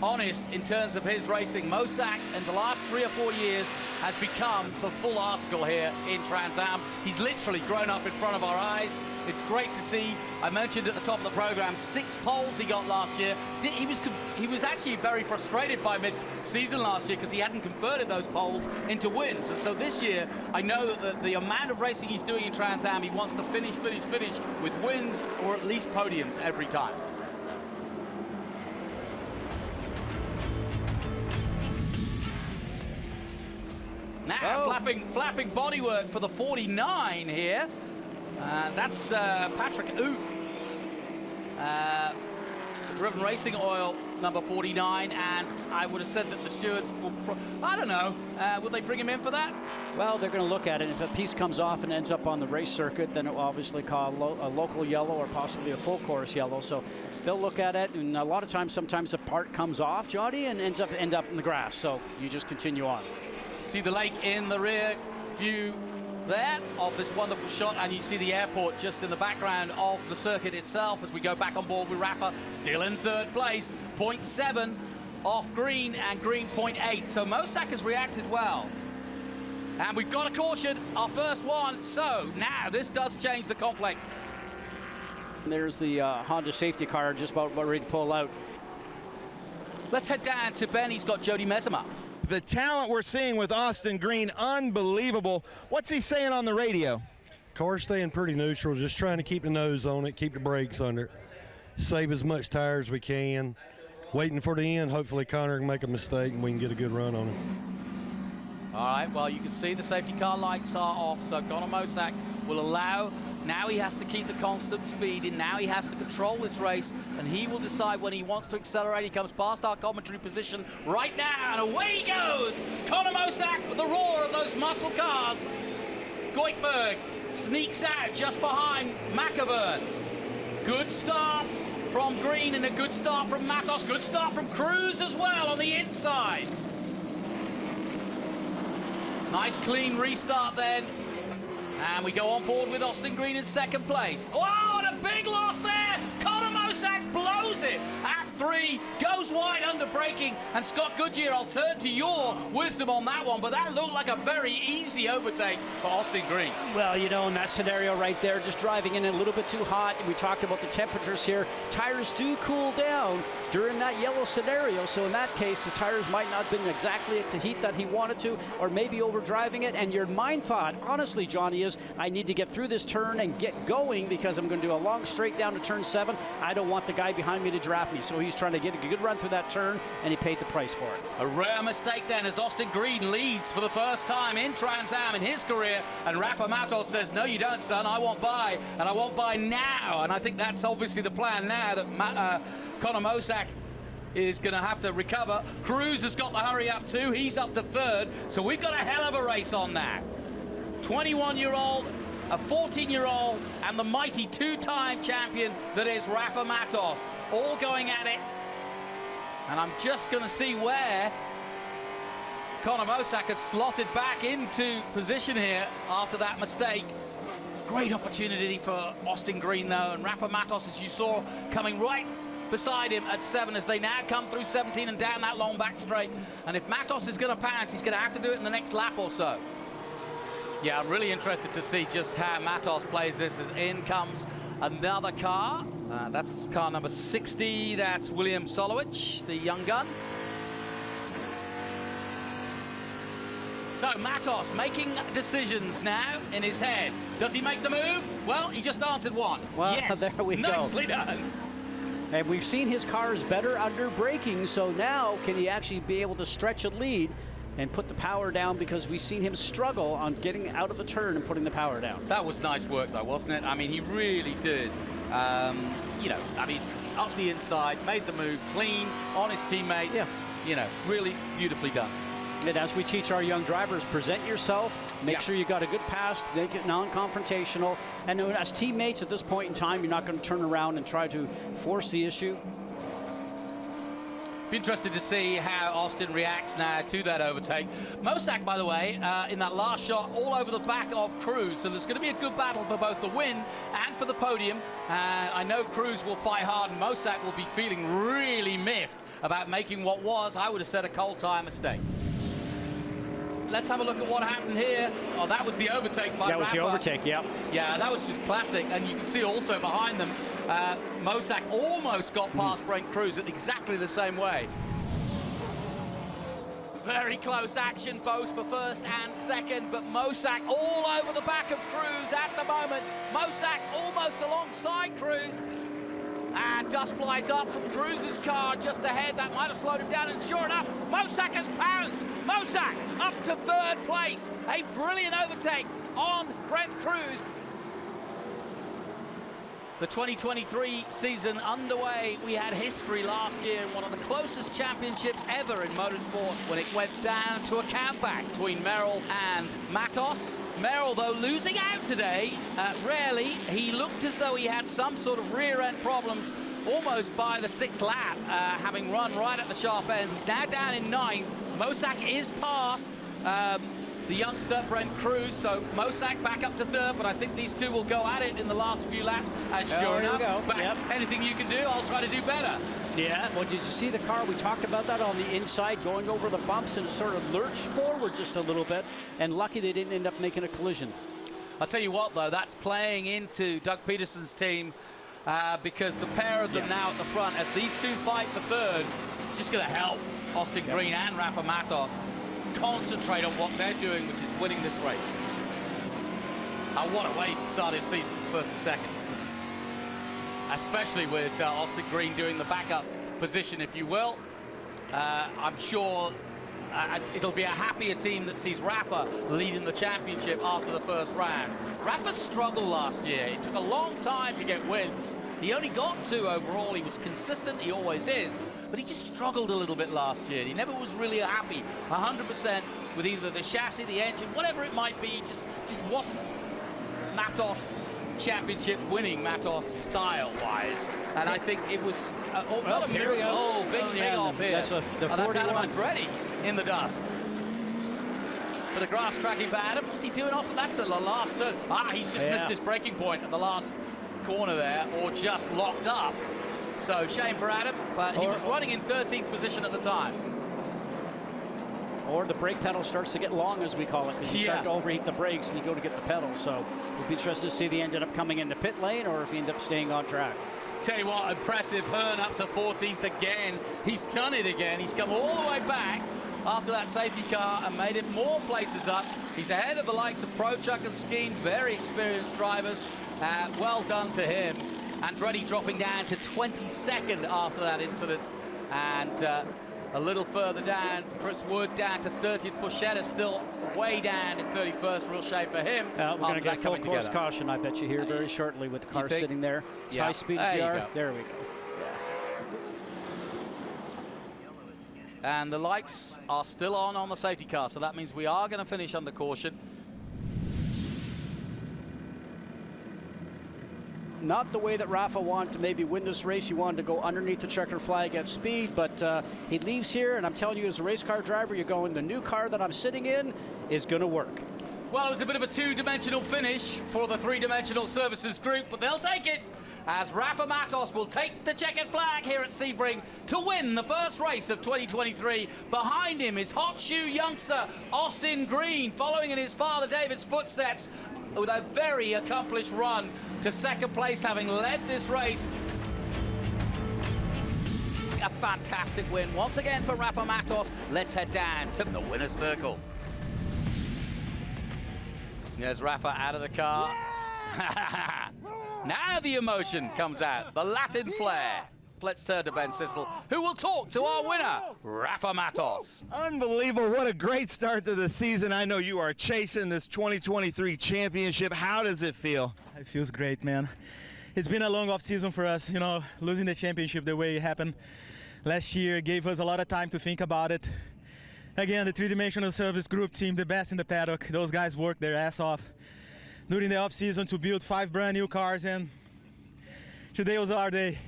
honest in terms of his racing. Mosak in the last 3 or 4 years has become the full article here in Trans Am. He's literally grown up in front of our eyes. It's great to see. I mentioned at the top of the program, 6 poles he got last year. He was actually very frustrated by mid-season last year because he hadn't converted those poles into wins. And so this year, I know that the amount of racing he's doing in Trans Am, he wants to finish with wins or at least podiums every time. Now, flapping bodywork for the 49 here. That's Patrick Oot. Driven Racing Oil, number 49, and I would have said that the stewards will, I don't know, will they bring him in for that? Well, they're going to look at it. If a piece comes off and ends up on the race circuit, then it will obviously call a local yellow or possibly a full course yellow. So they'll look at it, and a lot of times, sometimes the part comes off, Johnny, and end up in the grass. So you just continue on. See the lake in the rear view there of this wonderful shot, and you see the airport just in the background of the circuit itself as we go back on board with Rafa, still in 3rd place, 0.7 off Green, and Green 0.8. So Mosak has reacted well. And we've got a caution, our first one, so now this does change the complex. There's the Honda safety car just about ready to pull out. Let's head down to Ben. He's got Jody Mesama. The talent we're seeing with Austin Green, unbelievable. What's he saying on the radio? Car's staying pretty neutral, just trying to keep the nose on it, keep the brakes under it, save as much tire as we can. Waiting for the end, hopefully Connor can make a mistake and we can get a good run on him. All right, well, you can see the safety car lights are off, so Connor Mosak will allow. Now he has to keep the constant speed in. Now he has to control this race, and he will decide when he wants to accelerate. He comes past our commentary position right now, and away he goes. Connor Mosak with the roar of those muscle cars. Goikberg sneaks out just behind McAvern. Good start from Green and a good start from Matos. Good start from Cruz as well on the inside. Nice clean restart then. And we go on board with Austin Green in second place. Oh, and a big loss there. Connor Mosak blows it at 3, goes wide under braking. And Scott Goodyear, I'll turn to your wisdom on that one, but that looked like a very easy overtake for Austin Green. Well, you know, in that scenario right there, just driving in a little bit too hot. We talked about the temperatures here. Tires do cool down during that yellow scenario, so in that case, the tires might not have been exactly at the heat that he wanted to, or maybe over driving it. And your mind thought, honestly, Johnny, is I need to get through this turn and get going because I'm going to do a long straight down to turn 7. I don't want the guy behind me to draft me. So he's trying to get a good run through that turn, and he paid the price for it. A rare mistake then as Austin Green leads for the first time in Trans Am in his career, and Rafa Matos says, no, you don't, son. I want by, and I want by now. And I think that's obviously the plan now that Connor Mosak is going to have to recover. Cruz has got the hurry up too. He's up to 3rd. So we've got a hell of a race on that. 21-year-old, a 14-year-old, and the mighty 2-time champion that is Rafa Matos, all going at it. And I'm just going to see where Connor Mosak has slotted back into position here after that mistake. Great opportunity for Austin Green, though, and Rafa Matos, as you saw, coming right beside him at 7 as they now come through 17 and down that long back straight. And if Matos is going to pounce, he's going to have to do it in the next lap or so. Yeah, I'm really interested to see just how Matos plays this as in comes another car. That's car number 60. That's William Solowich, the young gun. So Matos making decisions now in his head. Does he make the move? Well, he just answered one. Well, yes, there we go. Nicely done. And we've seen his car is better under braking, so now can he actually be able to stretch a lead and put the power down, because we've seen him struggle on getting out of the turn and putting the power down. That was nice work, though, wasn't it? I mean, he really did. You know, I mean, up the inside, made the move, clean, on his teammate. Yeah. You know, really beautifully done. And as we teach our young drivers, present yourself, make sure you got a good pass, make it non-confrontational. And as teammates at this point in time, you're not going to turn around and try to force the issue. Be interested to see how Austin reacts now to that overtake. Mosak, by the way, in that last shot, all over the back of Cruz. So there's going to be a good battle for both the win and for the podium. I know Cruz will fight hard, and Mosak will be feeling really miffed about making what was, I would have said, a cold tire mistake. Let's have a look at what happened here. Oh, that was the overtake by Rafa. That was the overtake, yeah. Yeah, that was just classic. And you can see also behind them, Mosak almost got past Brent Cruz at exactly the same way. Very close action, both for first and second, but Mosak all over the back of Cruz at the moment. Mosak almost alongside Cruz. And dust flies up from Cruz's car just ahead. That might have slowed him down, and sure enough, Mosak has pounced. Mosak up to 3rd place. A brilliant overtake on Brent Cruz. The 2023 season underway. We had history last year in one of the closest championships ever in motorsport when it went down to a countback between Merrill and Matos. Merrill, though, losing out today. Rarely. He looked as though he had some sort of rear-end problems almost by the 6th lap, having run right at the sharp end. He's now down in 9th. Mosak is past the youngster, Brent Cruz, so Mosak back up to 3rd, but I think these two will go at it in the last few laps. And sure enough, anything you can do, I'll try to do better. Yeah, well, did you see the car? We talked about that on the inside, going over the bumps, and it sort of lurched forward just a little bit, and lucky they didn't end up making a collision. I'll tell you what, though, that's playing into Doug Peterson's team, because the pair of them now at the front, as these two fight for 3rd, it's just going to help Austin Green and Rafa Matos concentrate on what they're doing, which is winning this race. What a way to start his season, 1st and 2nd. Especially with Austin Green doing the backup position, if you will. I'm sure it'll be a happier team that sees Rafa leading the championship after the 1st round. Rafa struggled last year. It took a long time to get wins. He only got 2 overall. He was consistent, he always is, but he just struggled a little bit last year. He never was really happy 100% with either the chassis, the engine, whatever it might be, just wasn't Matos championship winning, Matos style-wise. And I think it was not a miracle. Oh, big off here. That's that's Adam Andretti in the dust. For the grass tracking for Adam. What's he doing off? That's at the last turn. He's just missed his braking point at the last corner there, or just locked up. So shame for Adam, but he was running in 13th position at the time. Or the brake pedal starts to get long, as we call it, because you start to overheat the brakes and you go to get the pedal. So we'll be interested to see if he ended up coming into pit lane or if he ended up staying on track. Tell you what, impressive. Hearn up to 14th again. He's done it again. He's come all the way back after that safety car and made it more places up. He's ahead of the likes of Prochuk and Skeen, very experienced drivers. Well done to him. Andretti dropping down to 22nd after that incident. And a little further down, Chris Wood down to 30th. Puchetta still way down in 31st. Real shame for him. We're going to get full course caution, I bet you, here very shortly with the car sitting there. As high speed as they are. There we go. And the lights are still on the safety car, so that means we are going to finish under caution. Not the way that Rafa wanted to maybe win this race. He wanted to go underneath the checkered flag at speed, but he leaves here, and I'm telling you, as a race car driver, you're going, the new car that I'm sitting in is going to work. Well, it was a bit of a two-dimensional finish for the three-dimensional services group, but they'll take it, as Rafa Matos will take the checkered flag here at Sebring to win the first race of 2023. Behind him is hot shoe youngster Austin Green, following in his father David's footsteps with a very accomplished run to second place, having led this race. A fantastic win once again for Rafa Matos. Let's head down to the winner's circle. There's Rafa out of the car. Now the emotion comes out, the Latin flair. Let's turn to Ben Sissel, who will talk to our winner, Rafa Matos. Unbelievable. What a great start to the season. I know you are chasing this 2023 championship. How does it feel? It feels great, man. It's been a long off season for us, you know, losing the championship the way it happened last year gave us a lot of time to think about it. Again, the three-dimensional service group team, the best in the paddock. Those guys worked their ass off during the off season to build 5 brand new cars, and today was our day.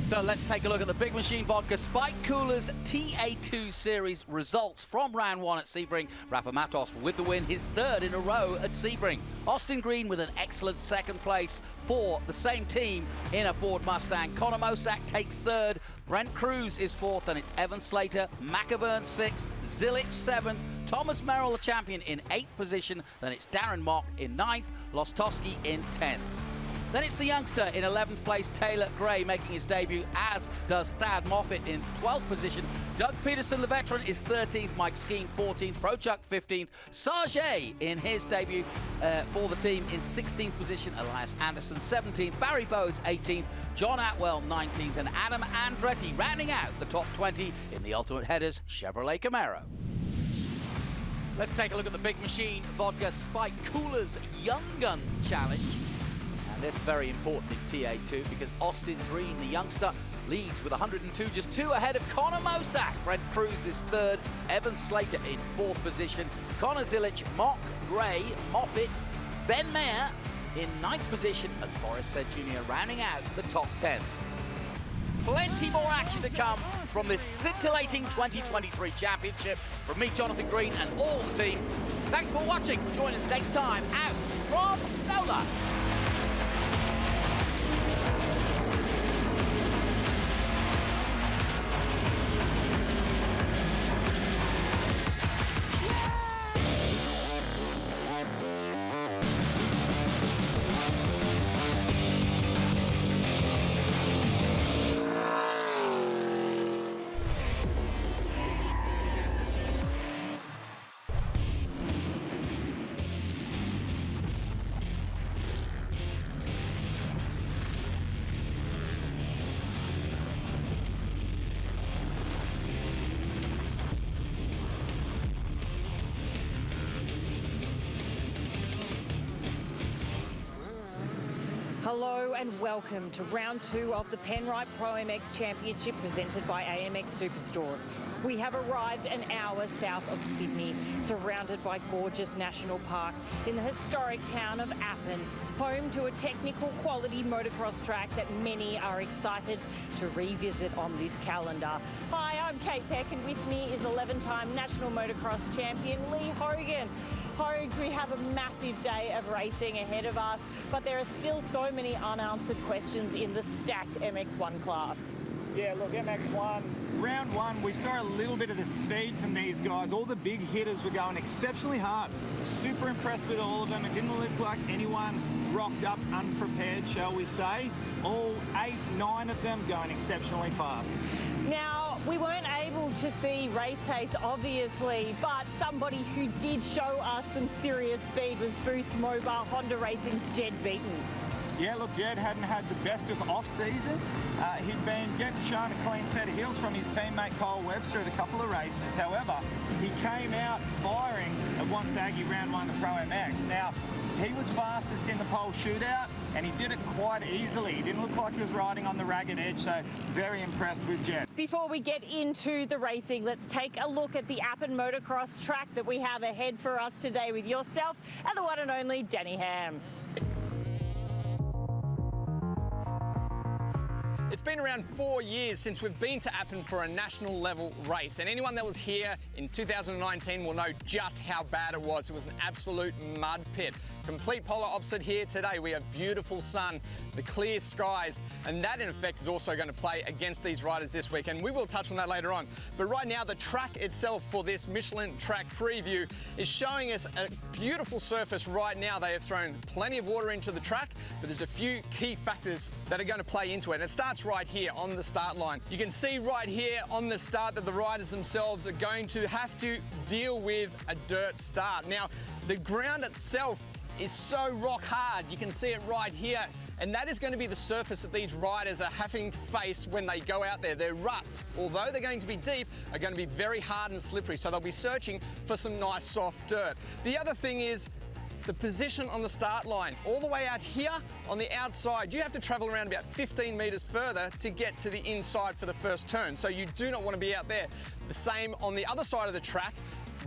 So let's take a look at the Big Machine Vodka Spike Coolers TA2 Series results from round 1 at Sebring. Rafa Matos with the win, his 3rd in a row at Sebring. Austin Green with an excellent 2nd place for the same team in a Ford Mustang. Connor Mosack takes 3rd. Brent Cruz is 4th, and it's Evan Slater, McAvern 6th, Zilic 7th, Thomas Merrill the champion in 8th position, then it's Darren Mock in 9th, Lostowski in 10th. Then it's the youngster in 11th place, Taylor Gray, making his debut, as does Thad Moffitt in 12th position. Doug Peterson, the veteran, is 13th, Mike Skeen 14th, Prochuk 15th, Sargé in his debut for the team in 16th position, Elias Anderson 17th, Barry Bowes 18th, John Atwell 19th, and Adam Andretti rounding out the top 20 in the Ultimate Headers Chevrolet Camaro. Let's take a look at the Big Machine Vodka Spike Coolers Young Guns Challenge. This very important in TA2 because Austin Green, the youngster, leads with 102, just 2 ahead of Connor Mosack. Brent Cruz is 3rd, Evan Slater in 4th position, Connor Zilic, Mock, Gray, Moffitt, Ben Mayer in 9th position, and Forrest Said Jr. rounding out the top 10. Plenty more action to come from this scintillating 2023 championship. From me, Jonathan Green, and all the team, thanks for watching. Join us next time out from NOLA. Hello and welcome to round 2 of the Penrite Pro MX Championship presented by AMX Superstores. We have arrived an hour south of Sydney, surrounded by gorgeous national park in the historic town of Appin, home to a technical quality motocross track that many are excited to revisit on this calendar. Hi, I'm Kate Peck, and with me is 11-time national motocross champion Lee Hogan. Hogs, we have a massive day of racing ahead of us, but there are still so many unanswered questions in the stacked MX1 class. Yeah, look, MX1, round 1, we saw a little bit of the speed from these guys. All the big hitters were going exceptionally hard. Super impressed with all of them. It didn't look like anyone rocked up unprepared, shall we say. All 8, 9 of them going exceptionally fast. Now, we weren't able to see race pace, obviously, but somebody who did show us some serious speed was Boost Mobile Honda Racing's Jed Beaton. Yeah, look, Jed hadn't had the best of off-seasons. He'd been shown a clean set of heels from his teammate Kyle Webster at a couple of races. However, he came out firing at Wonthaggi round 1 of the Pro MX. Now, he was fastest in the pole shootout, and he did it quite easily. He didn't look like he was riding on the ragged edge, so very impressed with Jed. Before we get into the racing, let's take a look at the Appin motocross track that we have ahead for us today with yourself and the one and only Danny Ham. It's been around 4 years since we've been to Appin for a national level race, and anyone that was here in 2019 will know just how bad it was. It was an absolute mud pit. Complete polar opposite here today. We have beautiful sun, the clear skies, and that in effect is also going to play against these riders this week, and we will touch on that later on. But right now, the track itself for this Michelin track preview is showing us a beautiful surface right now. They have thrown plenty of water into the track, but there's a few key factors that are going to play into it. And it starts right here on the start line. You can see right here on the start that the riders themselves are going to have to deal with a dirt start. Now, the ground itself is so rock hard. You can see it right here. And that is going to be the surface that these riders are having to face when they go out there. Their ruts, although they're going to be deep, are going to be very hard and slippery. So they'll be searching for some nice soft dirt. The other thing is the position on the start line. All the way out here on the outside, you have to travel around about 15 metres further to get to the inside for the first turn. So you do not want to be out there. The same on the other side of the track.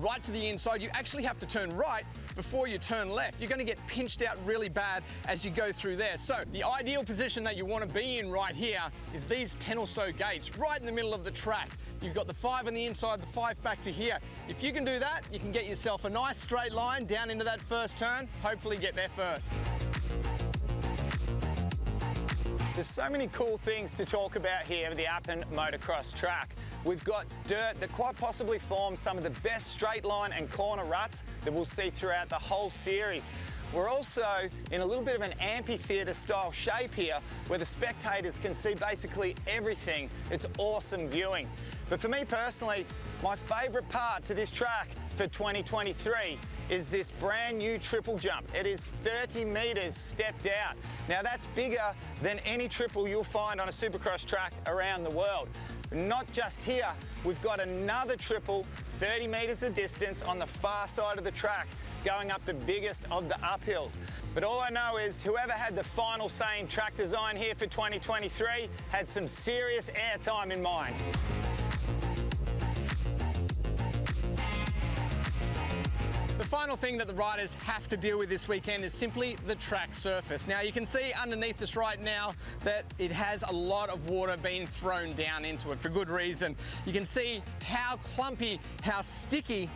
Right to the inside, you actually have to turn right before you turn left. You're going to get pinched out really bad as you go through there. So the ideal position that you want to be in right here is these 10 or so gates right in the middle of the track. You've got the 5 on the inside, the 5 back to here. If you can do that, you can get yourself a nice straight line down into that first turn, hopefully get there first. There's so many cool things to talk about here at the Appin motocross track. We've got dirt that quite possibly forms some of the best straight line and corner ruts that we'll see throughout the whole series. We're also in a little bit of an amphitheatre style shape here where the spectators can see basically everything. It's awesome viewing. But for me personally, my favourite part to this track for 2023 is this brand new triple jump. It is 30 metres stepped out. Now that's bigger than any triple you'll find on a supercross track around the world. Not just here, we've got another triple 30 metres of distance on the far side of the track, going up the biggest of the uphills. But all I know is whoever had the final say in track design here for 2023 had some serious airtime in mind. The final thing that the riders have to deal with this weekend is simply the track surface. Now you can see underneath us right now that it has a lot of water being thrown down into it for good reason. You can see how clumpy, how sticky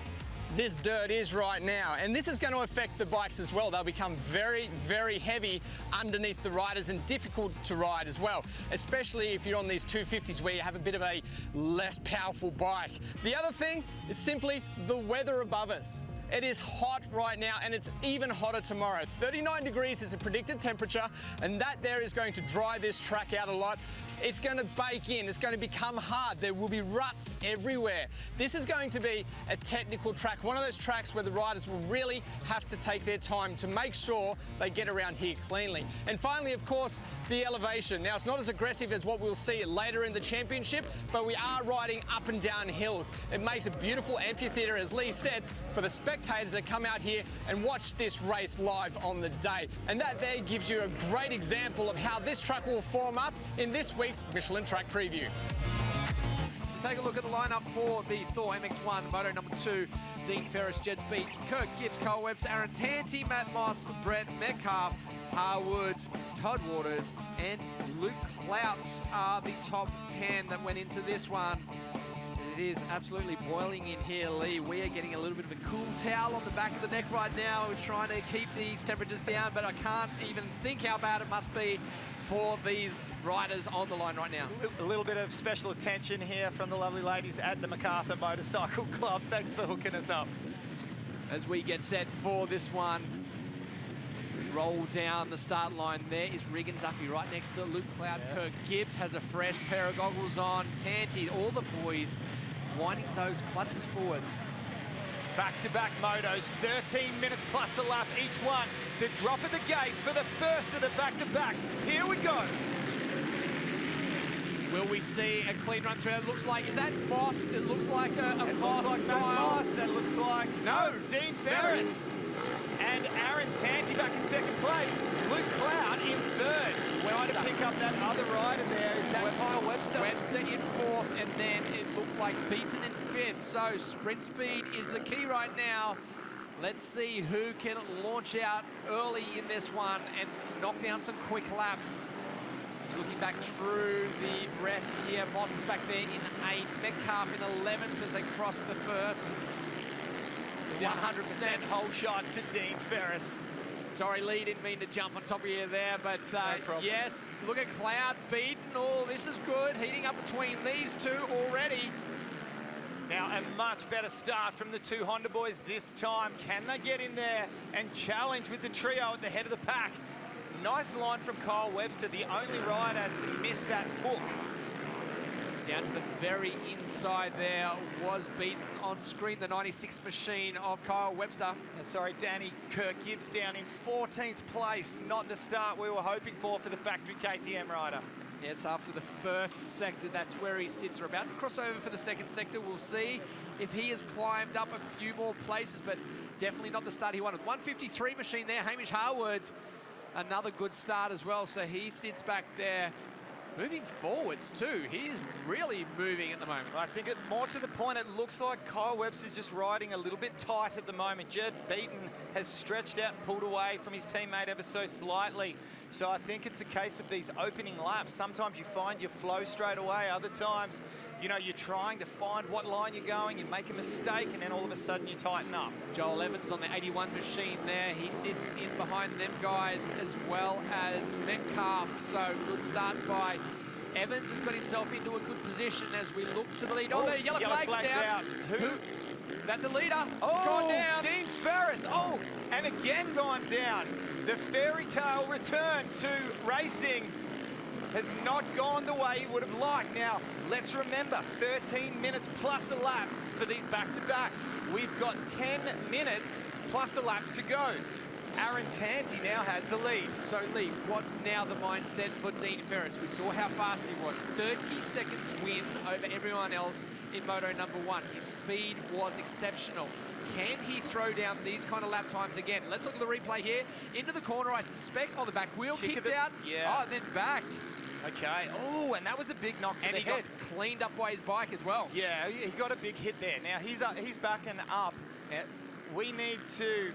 this dirt is right now, and this is going to affect the bikes as well. They'll become very, very heavy underneath the riders and difficult to ride as well, especially if you're on these 250s where you have a bit of a less powerful bike. The other thing is simply the weather above us. It is hot right now, and it's even hotter tomorrow. 39 degrees is the predicted temperature, and that there is going to dry this track out a lot. It's going to bake in, it's going to become hard. There will be ruts everywhere. This is going to be a technical track, one of those tracks where the riders will really have to take their time to make sure they get around here cleanly. And finally, of course, the elevation. Now, it's not as aggressive as what we'll see later in the championship, but we are riding up and down hills. It makes a beautiful amphitheatre, as Lee said, for the spectators spectators that come out here and watch this race live on the day. And that there gives you a great example of how this truck will form up in this week's Michelin Track Preview. Take a look at the lineup for the Thor MX1 Moto number 2. Dean Ferris, Jed Beat, Kirk Gibbs, Kyle Webster, Aaron Tanti, Matt Moss, Brett Metcalf, Harwood, Todd Waters, and Luke Clout are the top 10 that went into this one. It is absolutely boiling in here, Lee. We are getting a little bit of a cool towel on the back of the neck right now. We're trying to keep these temperatures down, but I can't even think how bad it must be for these riders on the line right now. A little bit of special attention here from the lovely ladies at the MacArthur Motorcycle Club. Thanks for hooking us up. As we get set for this one, roll down the start line. There is Regan Duffy right next to Luke Cloud. Yes. Kirk Gibbs has a fresh pair of goggles on. Tanti, all the boys winding those clutches forward. Back-to-back motos, 13 minutes plus a lap each one. The drop at the gate for the first of the back-to-backs. Here we go. Will we see a clean run through? It looks like, is that Moss? It looks like a Moss looks like style. Moss. That looks like, no, it's Dean Ferris. And Aaron Tanti back in second place. Luke Cloud in third. Trying to pick up that other rider there. Is that Kyle Webster? Webster in fourth, and then it looked like Beaton in fifth. So sprint speed is the key right now. Let's see who can launch out early in this one and knock down some quick laps. Looking back through the rest here, Moss is back there in 8th, Metcalf in 11th as they cross the first. 100% whole shot to Dean Ferris. Sorry, Lee, didn't mean to jump on top of you there, but no yes, look at Cloud beaten. Oh, this is good, heating up between these two already. Now a much better start from the two Honda boys this time. Can they get in there and challenge with the trio at the head of the pack? Nice line from Kyle Webster, the only rider to miss that hook. Down to the very inside there was beaten on screen, the 96 machine of Kyle Webster. Sorry, Danny. Kirk Gibbs down in 14th place. Not the start we were hoping for the factory KTM rider. Yes, after the first sector, that's where he sits. We're about to cross over for the second sector. We'll see if he has climbed up a few more places, but definitely not the start he wanted. 153 machine there, Hamish Harwood. Another good start as well, so he sits back there. Moving forwards too, he is really moving at the moment. I think more to the point, it looks like Kyle Webster's just riding a little bit tight at the moment. Jed Beaton has stretched out and pulled away from his teammate ever so slightly. So I think it's a case of these opening laps. Sometimes you find your flow straight away. Other times, you know, you're trying to find what line you're going, you make a mistake, and then all of a sudden you tighten up. Joel Evans on the 81 machine there. He sits in behind them guys as well as Metcalf. So good start by Evans. Has got himself into a good position as we look to the lead. Oh, the yellow flag's down. Out. Who? That's a leader. Oh, it's gone down. Dean Ferris. Oh, and again gone down. The fairy tale return to racing has not gone the way he would have liked. Now, let's remember, 13 minutes plus a lap for these back-to-backs. We've got 10 minutes plus a lap to go. Aaron Tanti now has the lead. So, Lee, what's now the mindset for Dean Ferris? We saw how fast he was. 30 seconds win over everyone else in Moto number 1. His speed was exceptional. Can he throw down these kind of lap times again? Let's look at the replay here. Into the corner, I suspect. Oh, the back wheel kicked out. Yeah. Oh, and then back. Okay. Oh, and that was a big knock to the head. And he got cleaned up by his bike as well. Yeah, he got a big hit there. Now, he's backing up. We need to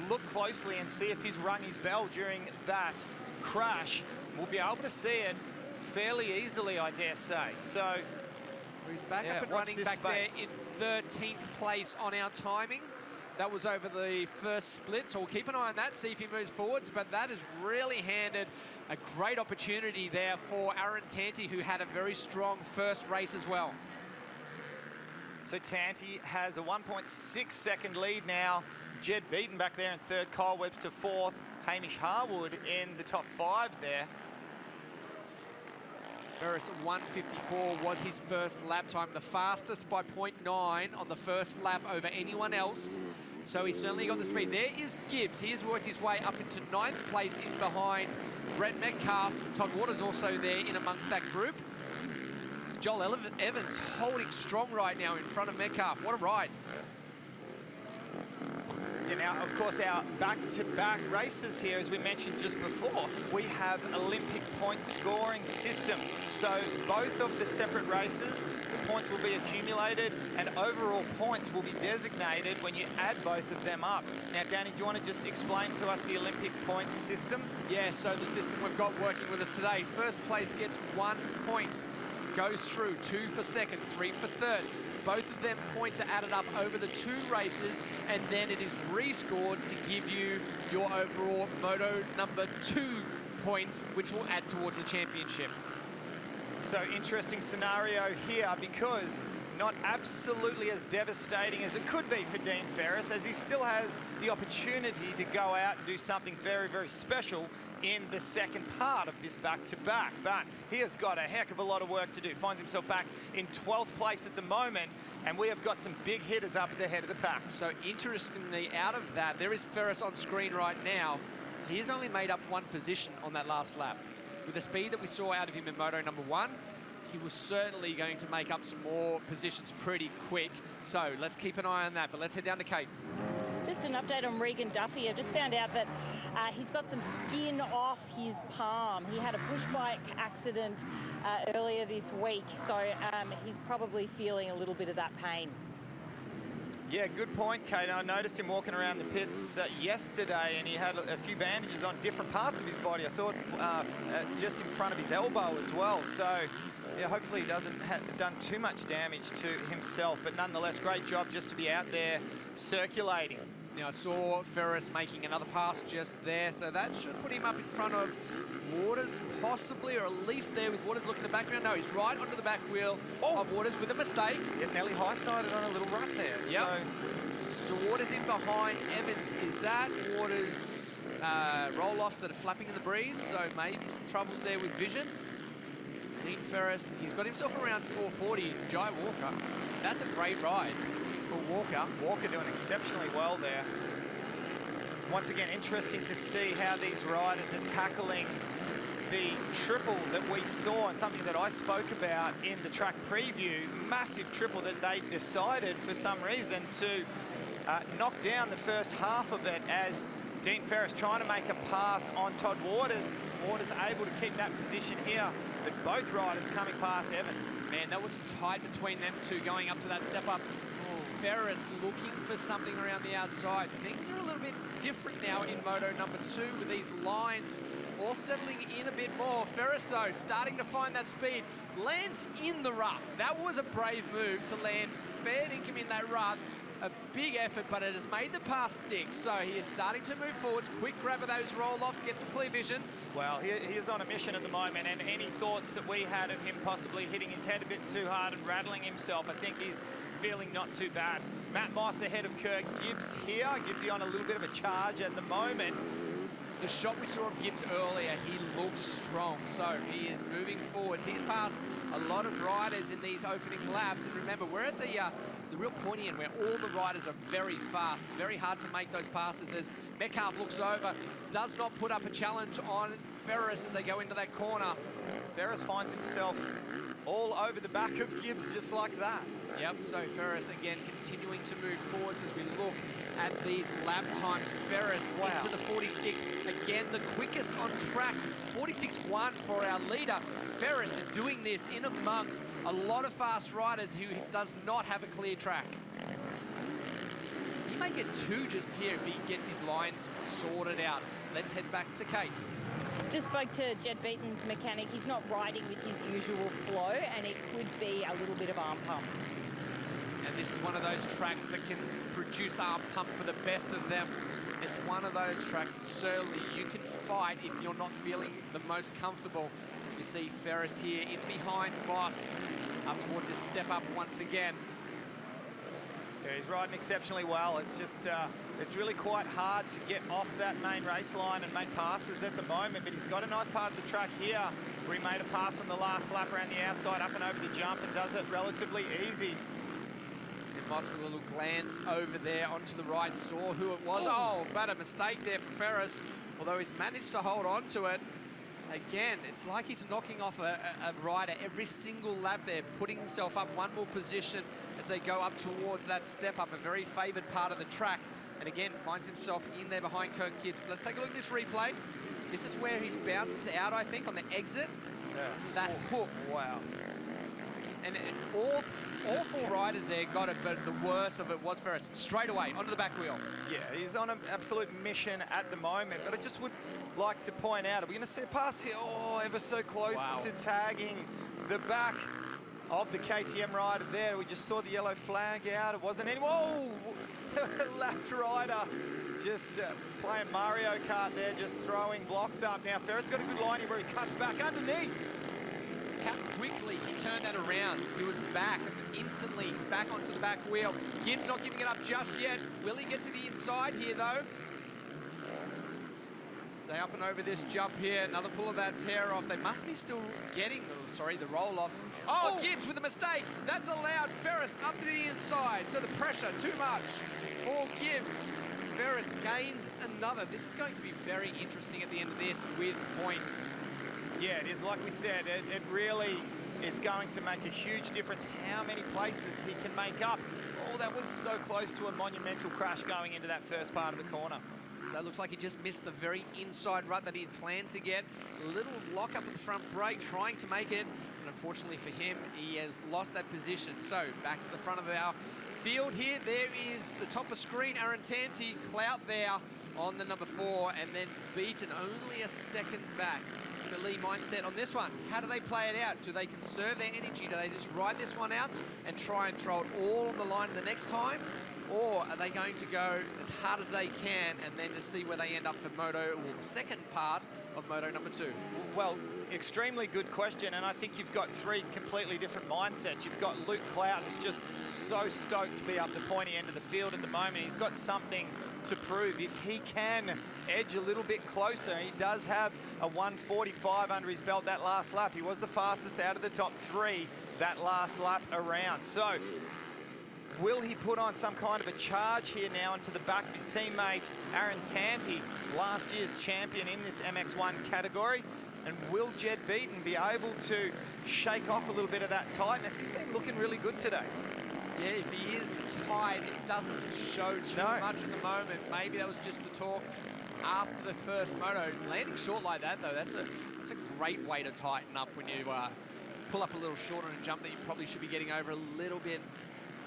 look closely and see if he's rung his bell during that crash. We'll be able to see it fairly easily, I dare say. So he's back up and running back space there in 13th place on our timing. That was over the first split, so we'll keep an eye on that, see if he moves forwards, but that has really handed a great opportunity there for Aaron Tanti, who had a very strong first race as well. So Tanti has a 1.6 second lead now. Jed Beaton back there in third, Kyle Webster fourth, Hamish Harwood in the top 5 there. Ferris 1:54 was his first lap time, the fastest by 0.9 on the first lap over anyone else. So he certainly got the speed. There is Gibbs. He has worked his way up into 9th place in behind Brett Metcalf. Todd Waters also there in amongst that group. Joel Evans holding strong right now in front of Metcalf. What a ride. Yeah, now, of course, our back-to-back races here, as we mentioned just before, we have Olympic point scoring system. So both of the separate races, the points will be accumulated and overall points will be designated when you add both of them up. Now, Danny, do you want to just explain to us the Olympic points system? Yeah, so the system we've got working with us today, first place gets 1 point, goes through, 2 for second, 3 for third. Both of them points are added up over the 2 races, and then it is rescored to give you your overall Moto number 2 points, which will add towards the championship. So interesting scenario here, because not absolutely as devastating as it could be for Dean Ferris, as he still has the opportunity to go out and do something very, very special in the second part of this back-to-back. But he has got a heck of a lot of work to do. Finds himself back in 12th place at the moment, and we have got some big hitters up at the head of the pack. So interestingly, out of that, there is Ferris on screen right now. He has only made up 1 position on that last lap. With the speed that we saw out of him in Moto number 1, he was certainly going to make up some more positions pretty quick. So let's keep an eye on that, but let's head down to Kate. Just an update on Regan Duffy. I've just found out that he's got some skin off his palm. He had a push bike accident earlier this week, so he's probably feeling a little bit of that pain. Yeah, good point, Kate. I noticed him walking around the pits yesterday, and he had a few bandages on different parts of his body. I thought just in front of his elbow as well. So yeah, hopefully he doesn't have done too much damage to himself, but nonetheless, great job just to be out there circulating. Now, I saw Ferris making another pass just there, so that should put him up in front of Waters, possibly, or at least there with Waters looking in the background. No, he's right onto the back wheel of Waters with a mistake. Yeah, nearly high-sided on a little rut there. Yep. So Waters in behind Evans. Is that Waters' roll-offs that are flapping in the breeze? So maybe some troubles there with vision. Dean Ferris, he's got himself around 440. Jai Walker, that's a great ride for Walker. Walker doing exceptionally well there. Once again, interesting to see how these riders are tackling the triple that we saw, and something that I spoke about in the track preview. Massive triple that they decided for some reason to knock down the first half of it, as Dean Ferris trying to make a pass on Todd Waters. Waters able to keep that position here, but both riders coming past Evans. Man, that was tight between them two going up to that step up. Ferris looking for something around the outside. Things are a little bit different now in Moto number 2 with these lines all settling in a bit more. Ferris, though, starting to find that speed. Lands in the rut. That was a brave move to land fair dinkum in that rut. A big effort, but it has made the pass stick. So he is starting to move forwards. Quick grab of those roll-offs, get some clear vision. Well, he is on a mission at the moment, and any thoughts that we had of him possibly hitting his head a bit too hard and rattling himself, I think he's feeling not too bad. Matt Moss ahead of Kirk Gibbs here. Gibbsy on a little bit of a charge at the moment. The shot we saw of Gibbs earlier, he looked strong, so he is moving forwards. He's passed a lot of riders in these opening laps, and remember, we're at the real pointy end where all the riders are very fast, very hard to make those passes. As Metcalf looks over, does not put up a challenge on Ferris as they go into that corner. Ferris finds himself all over the back of Gibbs just like that. Yep, so Ferris again continuing to move forwards as we look at these lap times. Ferris into the 46, again the quickest on track, 46.1 for our leader. Ferris is doing this in amongst a lot of fast riders who does not have a clear track. He may get 2 just here if he gets his lines sorted out. Let's head back to Kate. Just spoke to Jed Beaton's mechanic. He's not riding with his usual flow, and it could be a little bit of arm pump. And this is one of those tracks that can produce arm pump for the best of them. It's one of those tracks, certainly you can fight if you're not feeling the most comfortable. As we see Ferris here in behind Moss, up towards his step up once again. Yeah, he's riding exceptionally well. It's just, it's really quite hard to get off that main race line and make passes at the moment, but he's got a nice part of the track here where he made a pass on the last lap around the outside, up and over the jump, and does it relatively easy. And Moss with a little glance over there onto the right, saw who it was. Oh, but a mistake there for Ferris, although he's managed to hold on to it. Again, it's like he's knocking off a rider every single lap there, putting himself up one more position as they go up towards that step up, a very favoured part of the track. and again finds himself in there behind Kirk Gibbs. Let's take a look at this replay. This is where he bounces out, I think, on the exit. Yeah. That hook. Wow. And all four riders there got it, but the worst of it was Ferris. Straight away, onto the back wheel. Yeah, he's on an absolute mission at the moment, but I just would like to point out, are we going to see a pass here? Oh, ever so close to tagging the back of the KTM rider there. We just saw the yellow flag out. It wasn't any... Whoa! Lapped rider just playing Mario Kart there, just throwing blocks up. Now, Ferris got a good line here where he cuts back underneath. How quickly he turned that around. He was back instantly. He's back onto the back wheel. Gibbs not giving it up just yet. Will he get to the inside here, though? They up and over this jump here. Another pull of that tear off. They must be still getting, the roll-offs. Oh, Gibbs with a mistake. That's allowed Ferris up to the inside. So the pressure, too much for Gibbs. Ferris gains another. This is going to be very interesting at the end of this with points. Yeah, it is. Like we said, it really is going to make a huge difference how many places he can make up. Oh, that was so close to a monumental crash going into that first part of the corner. So it looks like he just missed the very inside rut that he had planned to get. A little lock up at the front brake, trying to make it. And unfortunately for him, he has lost that position. So back to the front of our field here. There is the top of screen, Aaron Tanti, Clout there on the number 4, and then beaten only a second back. So Lee mindset on this one. How do they play it out? Do they conserve their energy? Do they just ride this one out and try and throw it all on the line the next time? Or are they going to go as hard as they can and then just see where they end up for Moto, or the second part of Moto number 2? Well, extremely good question, and I think you've got 3 completely different mindsets. You've got Luke Clout, who's just so stoked to be up the pointy end of the field at the moment. He's got something to prove. If he can edge a little bit closer, he does have a 1:45 under his belt that last lap. He was the fastest out of the top 3 that last lap around. So will he put on some kind of a charge here now into the back of his teammate, Aaron Tanti, last year's champion in this MX1 category? And will Jed Beaton be able to shake off a little bit of that tightness? He's been looking really good today. Yeah, if he is tight, it doesn't show too much at the moment. Maybe that was just the talk after the first moto. Landing short like that, though, that's a great way to tighten up when you pull up a little short on a jump that you probably should be getting over a little bit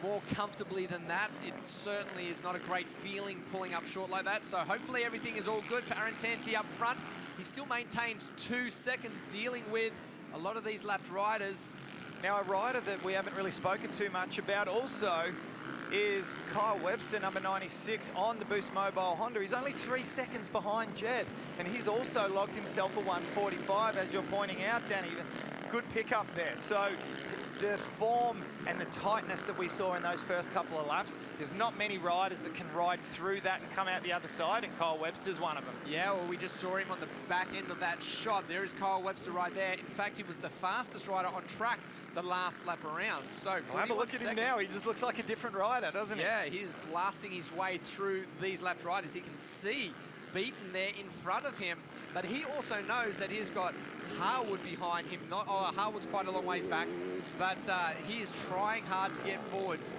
more comfortably than that. It certainly is not a great feeling pulling up short like that. So hopefully everything is all good for Aaron Tanti up front. He still maintains 2 seconds dealing with a lot of these lapped riders. Now, a rider that we haven't really spoken too much about also is Kyle Webster, number 96, on the Boost Mobile Honda. He's only 3 seconds behind Jed, and he's also logged himself a 1:45, as you're pointing out, Danny. Good pickup there. So the form and the tightness that we saw in those first couple of laps, there's not many riders that can ride through that and come out the other side, and Kyle Webster's one of them. Yeah, well, we just saw him on the back end of that shot. There is Kyle Webster right there. In fact, he was the fastest rider on track the last lap around. So well, have a look at him now. He just looks like a different rider, doesn't he? Yeah, he's blasting his way through these lapped riders. He can see Beaton there in front of him, but he also knows that he's got Harwood behind him. Harwood's quite a long ways back, but he is trying hard to get forwards.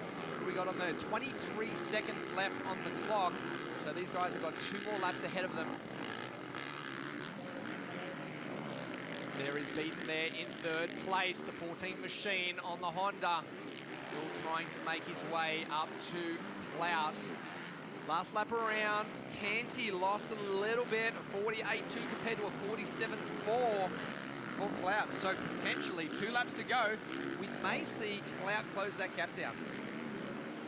We got on the 23 seconds left on the clock, so these guys have got 2 more laps ahead of them. There is Beaton there in 3rd place, the 14 machine on the Honda. Still trying to make his way up to Clout. Last lap around, Tanti lost a little bit, a 48.2 compared to a 47.4 for Clout. So potentially 2 laps to go. We may see Clout close that gap down.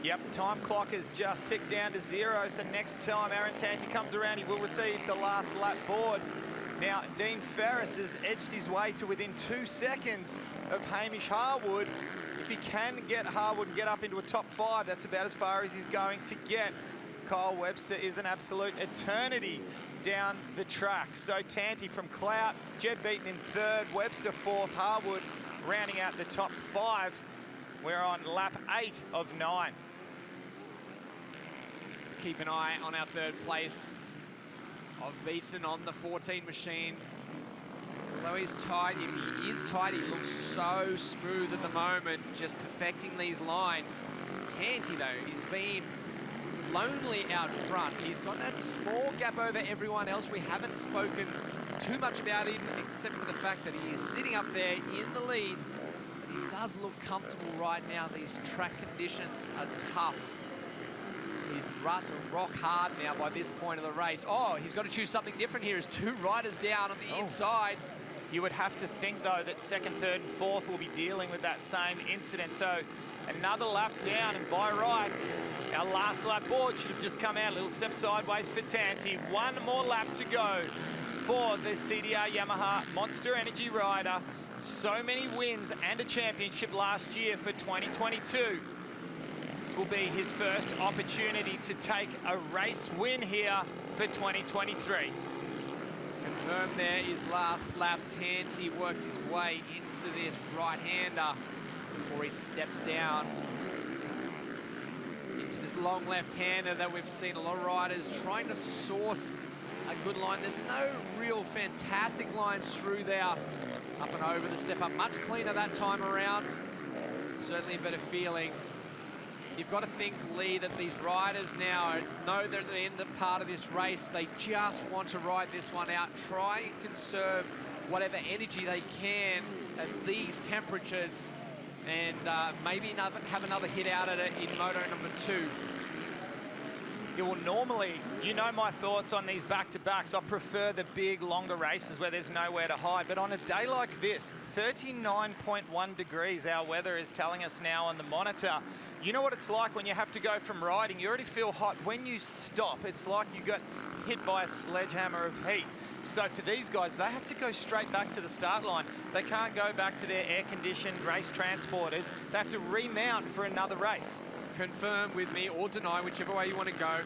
Yep, time clock has just ticked down to 0. So next time Aaron Tanti comes around, he will receive the last lap board. Now, Dean Ferris has edged his way to within 2 seconds of Hamish Harwood. If he can get Harwood and get up into a top 5, that's about as far as he's going to get. Kyle Webster is an absolute eternity down the track. So Tanti from Clout, Jed Beaton in 3rd, Webster 4th, Harwood rounding out the top 5. We're on lap 8 of 9. Keep an eye on our 3rd place of Beaton on the 14 machine. Although he's tight, if he is tight, he looks so smooth at the moment, just perfecting these lines. Tanti, though, he's been lonely out front. He's got that small gap over everyone else. We haven't spoken too much about him, except for the fact that he is sitting up there in the lead. He does look comfortable right now. These track conditions are tough. His ruts are rock hard now by this point of the race. Oh, he's got to choose something different here. There's two riders down on the inside. You would have to think, though, that second, third, and fourth will be dealing with that same incident. So another lap down, and by rights, our last lap board should have just come out. A little step sideways for Tanti. One more lap to go for the CDR Yamaha Monster Energy rider. So many wins and a championship last year for 2022. This will be his first opportunity to take a race win here for 2023. Confirmed there is last lap. Tanti works his way into this right-hander before he steps down into this long left-hander that we've seen a lot of riders trying to source a good line. There's no real fantastic lines through there. Up and over the step up, much cleaner that time around. Certainly a better feeling. You've got to think, Lee, that these riders now know they're at the end part of this race. They just want to ride this one out, try and conserve whatever energy they can at these temperatures, and maybe have another hit out at it in moto number 2. Yeah, well, normally, you know my thoughts on these back-to-backs. I prefer the big, longer races where there's nowhere to hide. But on a day like this, 39.1 degrees, our weather is telling us now on the monitor. You know what it's like when you have to go from riding. You already feel hot. When you stop, it's like you got hit by a sledgehammer of heat. So for these guys, they have to go straight back to the start line. They can't go back to their air-conditioned race transporters. They have to remount for another race. Confirm with me or deny, whichever way you want to go.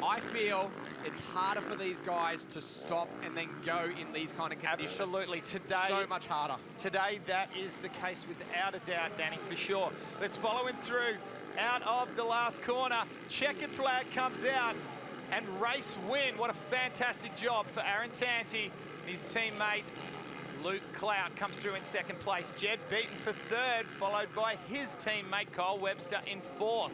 I feel it's harder for these guys to stop and then go in these kind of conditions. Absolutely. Today, so much harder. Today, that is the case without a doubt, Danny, for sure. Let's follow him through out of the last corner. Checkered flag comes out and race win. What a fantastic job for Aaron Tanti and his teammate Luke Clout comes through in second place. Jed Beaton for third, followed by his teammate Kyle Webster in fourth.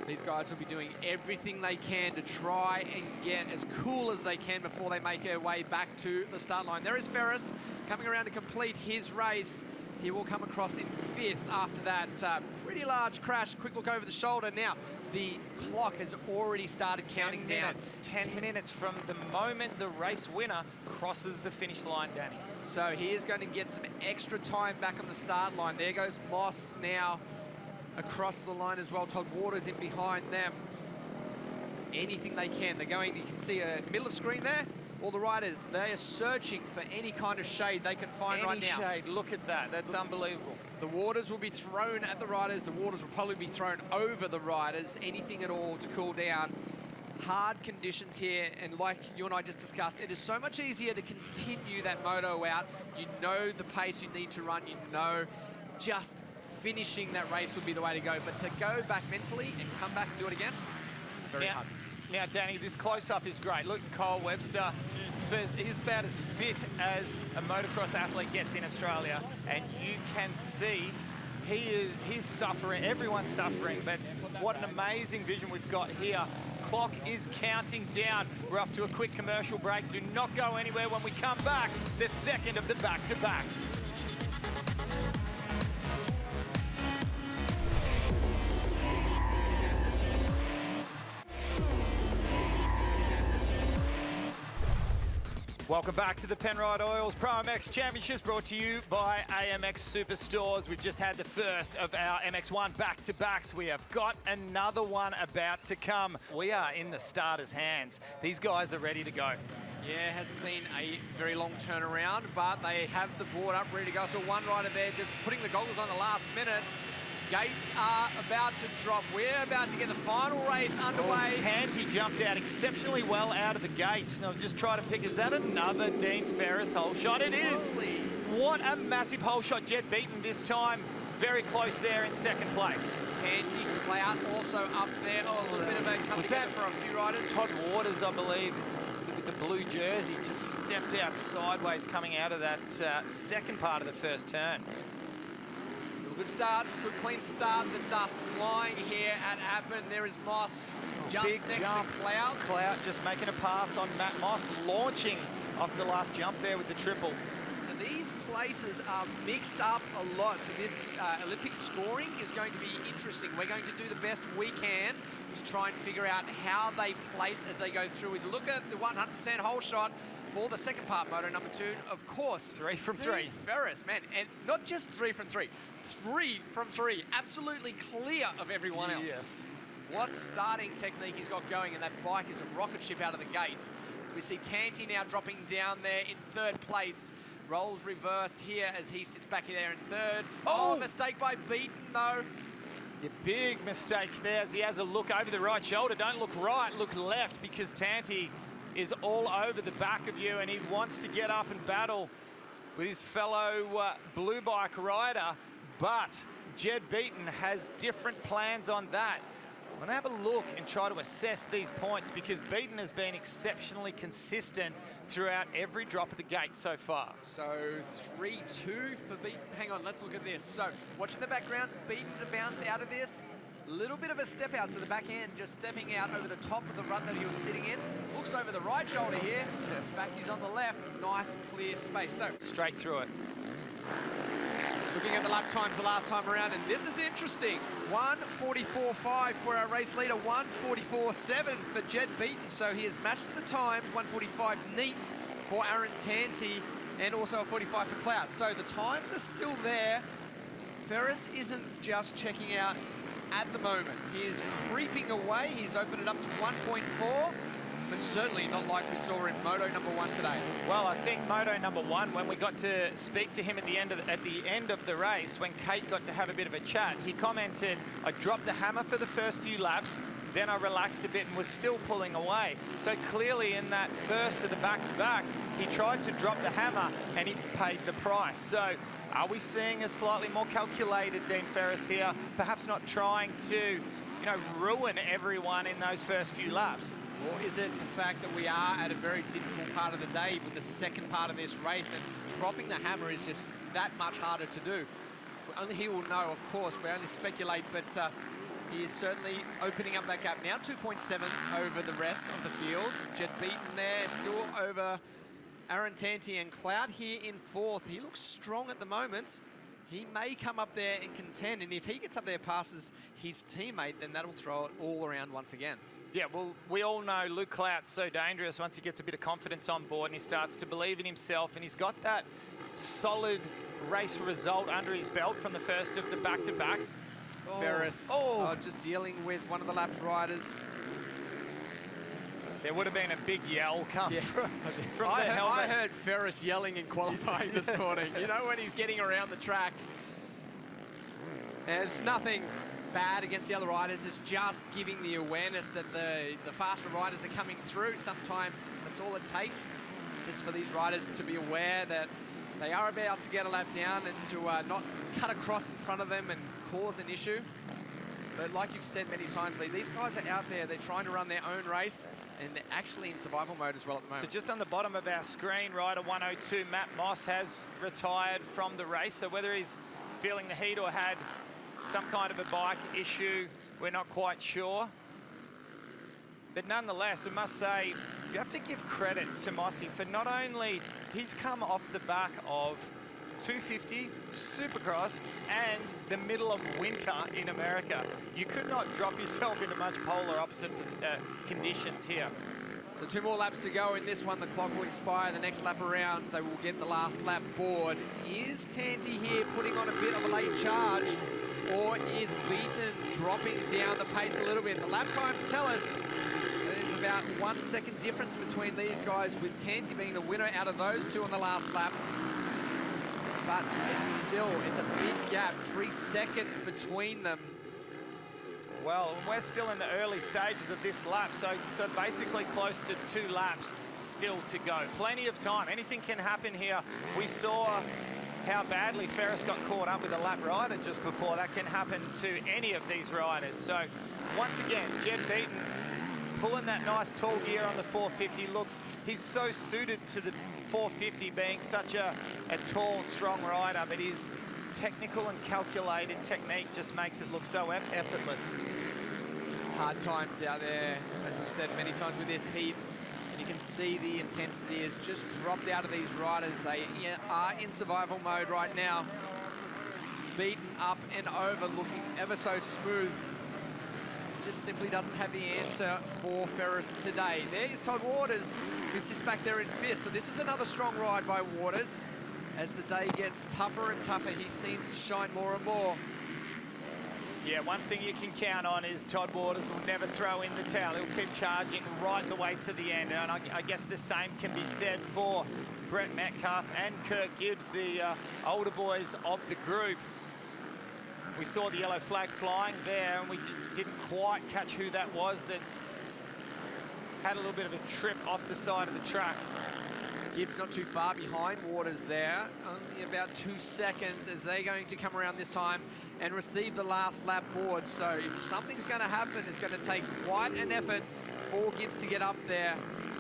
These guys will be doing everything they can to try and get as cool as they can before they make their way back to the start line. There is Ferris coming around to complete his race. He will come across in fifth after that pretty large crash. Quick look over the shoulder. Now, the clock has already started counting down. 10 minutes from the moment the race winner crosses the finish line, Danny. So he is going to get some extra time back on the start line. There goes Moss now across the line as well. Todd Waters in behind them. Anything they can. They're going, you can see a middle of screen there. All the riders, they are searching for any kind of shade they can find right now. Any shade, look at that. That's unbelievable. The waters will be thrown at the riders. The waters will probably be thrown over the riders. Anything at all to cool down. Hard conditions here, and like you and I just discussed, it is so much easier to continue that moto out. You know the pace you need to run. You know just finishing that race would be the way to go. But to go back mentally and come back and do it again, very hard. Now, Danny, this close-up is great. Look, Kyle Webster, he's about as fit as a motocross athlete gets in Australia, and you can see he's suffering. Everyone's suffering, but what an amazing vision we've got here. Clock is counting down. We're off to a quick commercial break. Do not go anywhere. When we come back, the second of the back-to-backs. Welcome back to the Penrite Oils Pro MX Championships, brought to you by AMX Superstores. We've just had the first of our MX1 back-to-backs. We have got another one about to come. We are in the starters' hands. These guys are ready to go. Yeah, it hasn't been a very long turnaround, but they have the board up, ready to go. So one rider there just putting the goggles on the last minute. Gates are about to drop. We're about to get the final race underway. Tanti jumped out exceptionally well out of the gate. I'll just try to pick, is that another Dean Ferris hole shot? It is. What a massive hole shot. Jed Beaton this time. Very close there in second place. Tanti Clout also up there. Oh, a little bit of a come together for a few riders. Todd Waters, I believe, with the blue jersey, just stepped out sideways coming out of that second part of the first turn. Good start, good clean start. The dust flying here at Appin. There is Moss just Big next jump. to Cloud. Cloud just making a pass on Matt Moss, launching off the last jump there with the triple. So these places are mixed up a lot. So this Olympic scoring is going to be interesting. We're going to do the best we can to try and figure out how they place as they go through. Is look at the 100% hole shot for the second part, moto number 2, of course. 3 from 3. Ferris, man, and not just 3 from 3. 3 from 3, absolutely clear of everyone else. Yes. What starting technique he's got going, and that bike is a rocket ship out of the gate. So we see Tanti now dropping down there in 3rd place. Rolls reversed here as he sits back there in 3rd. Oh, mistake by Beaton, though. Your big mistake there as he has a look over the right shoulder. Don't look right, look left, because Tanti is all over the back of you and he wants to get up and battle with his fellow blue bike rider, but Jed Beaton has different plans on that. I'm gonna have a look and try to assess these points, because Beaton has been exceptionally consistent throughout every drop of the gate so far. So 3-2 for Beaton. Hang on, let's look at this. So watching the background, Beaton to bounce out of this. Little bit of a step out, so the back end just stepping out over the top of the run that he was sitting in. Looks over the right shoulder here. In fact, he's on the left. Nice, clear space. So straight through it. Looking at the lap times the last time around, and this is interesting. 1:44.5 for our race leader, 1:44.7 for Jed Beaton. So he has matched the times, 1:45 neat for Aaron Tanti, and also a 45 for Cloud. So the times are still there. Ferris isn't just checking out at the moment. He is creeping away. He's opened it up to 1.4, but certainly not like we saw in Moto number 1 today. Well, I think Moto number 1, when we got to speak to him at the end of the race, when Kate got to have a bit of a chat, he commented, I dropped the hammer for the first few laps, then I relaxed a bit and was still pulling away. So clearly in that first of the back-to-backs, he tried to drop the hammer and he paid the price. So are we seeing a slightly more calculated Dean Ferris here, perhaps not trying to, ruin everyone in those first few laps? Or is it the fact that we are at a very difficult part of the day with the second part of this race, and dropping the hammer is just that much harder to do? Only he will know, of course. We only speculate, but he is certainly opening up that gap now. 2.7 over the rest of the field. Jed Beaton there, still over Aaron Tanti, and Cloud here in 4th. He looks strong at the moment. He may come up there and contend, and if he gets up there passes his teammate, then that'll throw it all around once again. Yeah, well, we all know Luke Clout's so dangerous once he gets a bit of confidence on board and he starts to believe in himself, and he's got that solid race result under his belt from the first of the back-to-backs. Ferris just dealing with one of the lapped riders. There would have been a big yell come from the helmet. I heard Ferris yelling in qualifying this morning. You know, when he's getting around the track. There's nothing bad against the other riders. It's just giving the awareness that the faster riders are coming through. Sometimes that's all it takes, just for these riders to be aware that they are about to get a lap down and to not cut across in front of them and cause an issue. But like you've said many times, Lee, these guys are out there, they're trying to run their own race, and they're actually in survival mode as well at the moment. So just on the bottom of our screen, rider 102, Matt Moss, has retired from the race. So whether he's feeling the heat or had some kind of a bike issue, we're not quite sure. But nonetheless, I must say, you have to give credit to Mossy for not only, he's come off the back of 250, Supercross, and the middle of winter in America. You could not drop yourself into much polar opposite conditions here. So 2 more laps to go in this one. The clock will expire. The next lap around, they will get the last lap board. Is Tanti here putting on a bit of a late charge, or is Beaton dropping down the pace a little bit? The lap times tell us there's about 1 second difference between these guys, with Tanti being the winner out of those 2 on the last lap. But it's a big gap, 3 seconds between them. Well, we're still in the early stages of this lap, so basically close to 2 laps still to go. Plenty of time. Anything can happen here. We saw how badly Ferris got caught up with a lap rider just before. That can happen to any of these riders. So once again, Jed Beaton pulling that nice tall gear on the 450. He's so suited to the 450, being such a tall, strong rider, but he's technical and calculated technique just makes it look so effortless. Hard times out there, as we've said many times with this heat. You can see the intensity has just dropped out of these riders. They are in survival mode right now. Beaten up and over, looking ever so smooth. Just simply doesn't have the answer for Ferris today. There's Todd Waters, who sits back there in fifth. So this is another strong ride by Waters. As the day gets tougher and tougher, he seems to shine more and more. Yeah, one thing you can count on is Todd Waters will never throw in the towel. He'll keep charging right the way to the end. And I guess the same can be said for Brett Metcalf and Kirk Gibbs, the older boys of the group. We saw the yellow flag flying there, and we just didn't quite catch who that was that's had a little bit of a trip off the side of the track. Gibbs not too far behind Waters there, only about 2 seconds as they're going to come around this time and receive the last lap board. So if something's going to happen, it's going to take quite an effort for Gibbs to get up there.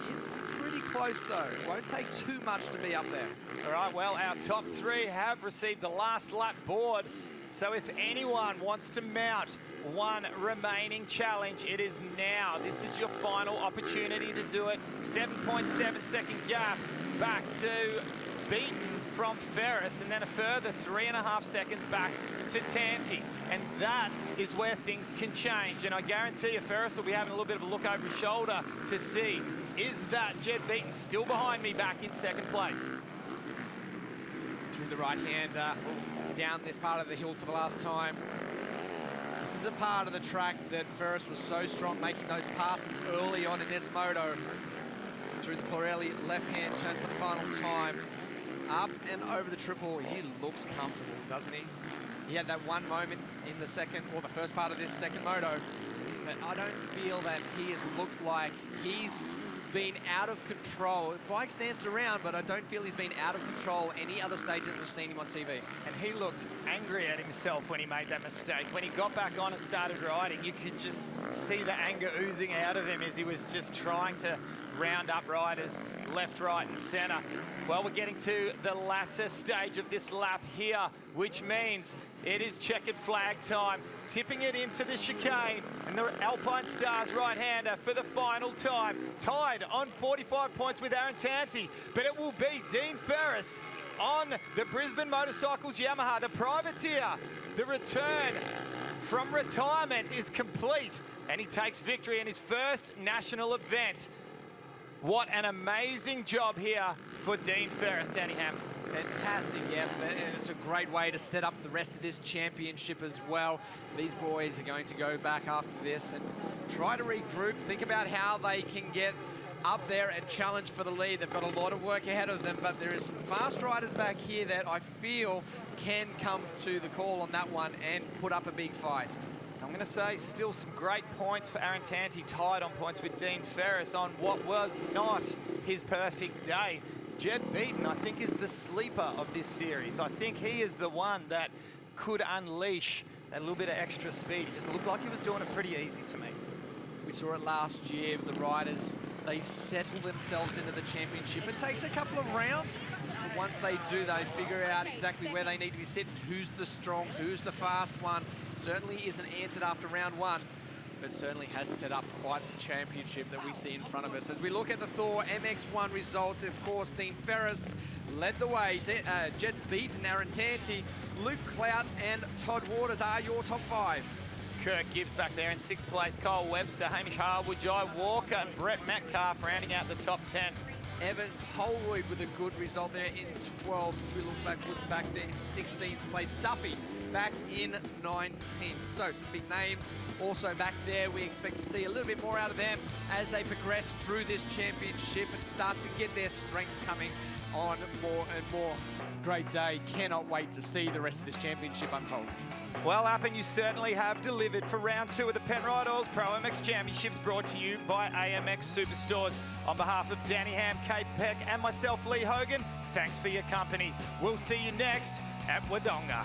He's pretty close though. It won't take too much to be up there. All right, well, our top three have received the last lap board. So if anyone wants to mount one remaining challenge, it is now. This is your final opportunity to do it. 7.7 second gap back to Beaton from Ferris, and then a further 3.5 seconds back to Tanti. And that is where things can change. And I guarantee you Ferris will be having a little bit of a look over his shoulder to see, is that Jed Beaton still behind me back in second place? Through the right-hander, down this part of the hill for the last time. This is a part of the track that Ferris was so strong, making those passes early on in this moto. Through the Pirelli left-hand turn for the final time. Up and over the triple, he looks comfortable, doesn't he? He had that one moment in the second, or the first part of this second moto, but I don't feel that he has looked like he's been out of control. Bike's danced around, but I don't feel he's been out of control any other stage that we've seen him on TV. And he looked angry at himself when he made that mistake. When he got back on and started riding, you could just see the anger oozing out of him as he was just trying to round up riders left, right, and center. Well, we're getting to the latter stage of this lap here, which means it is checkered flag time. Tipping it into the chicane, and the Alpine Stars right-hander for the final time. Tied on 45 points with Aaron Tanti, but it will be Dean Ferris on the Brisbane Motorcycles Yamaha, the privateer. The return from retirement is complete, and he takes victory in his first national event. What an amazing job here for Dean Ferris, Danny Ham. Fantastic effort, and it's a great way to set up the rest of this championship as well. These boys are going to go back after this and try to regroup, think about how they can get up there and challenge for the lead. They've got a lot of work ahead of them, but there is some fast riders back here that I feel can come to the call on that one and put up a big fight. I'm going to say still some great points for Aaron Tanti, tied on points with Dean Ferris on what was not his perfect day. Jed Beaton, I think, is the sleeper of this series. I think he is the one that could unleash a little bit of extra speed. He just looked like he was doing it pretty easy to me. We saw it last year with the riders. They settle themselves into the championship. It takes a couple of rounds, but once they do, they figure out exactly where they need to be sitting, who's the strong, who's the fast one. Certainly isn't answered after round one, but certainly has set up quite the championship that we see in front of us. As we look at the Thor MX1 results, of course, Dean Ferris led the way. Jed Beaton, Aaron Tanti, Luke Clout and Todd Waters are your top five. Kirk Gibbs back there in 6th place. Kyle Webster, Hamish Harwood, Jai Walker and Brett Metcalf rounding out the top 10. Evans Holroyd with a good result there in 12th. We look back there in 16th place. Duffy back in 19th. So some big names also back there. We expect to see a little bit more out of them as they progress through this championship and start to get their strengths coming on more and more. Great day. Cannot wait to see the rest of this championship unfold. Well, Appin, you certainly have delivered for round 2 of the Penrite Oils Pro MX Championships, brought to you by AMX Superstores. On behalf of Danny Ham, Kate Peck and myself, Lee Hogan, thanks for your company. We'll see you next at Wodonga.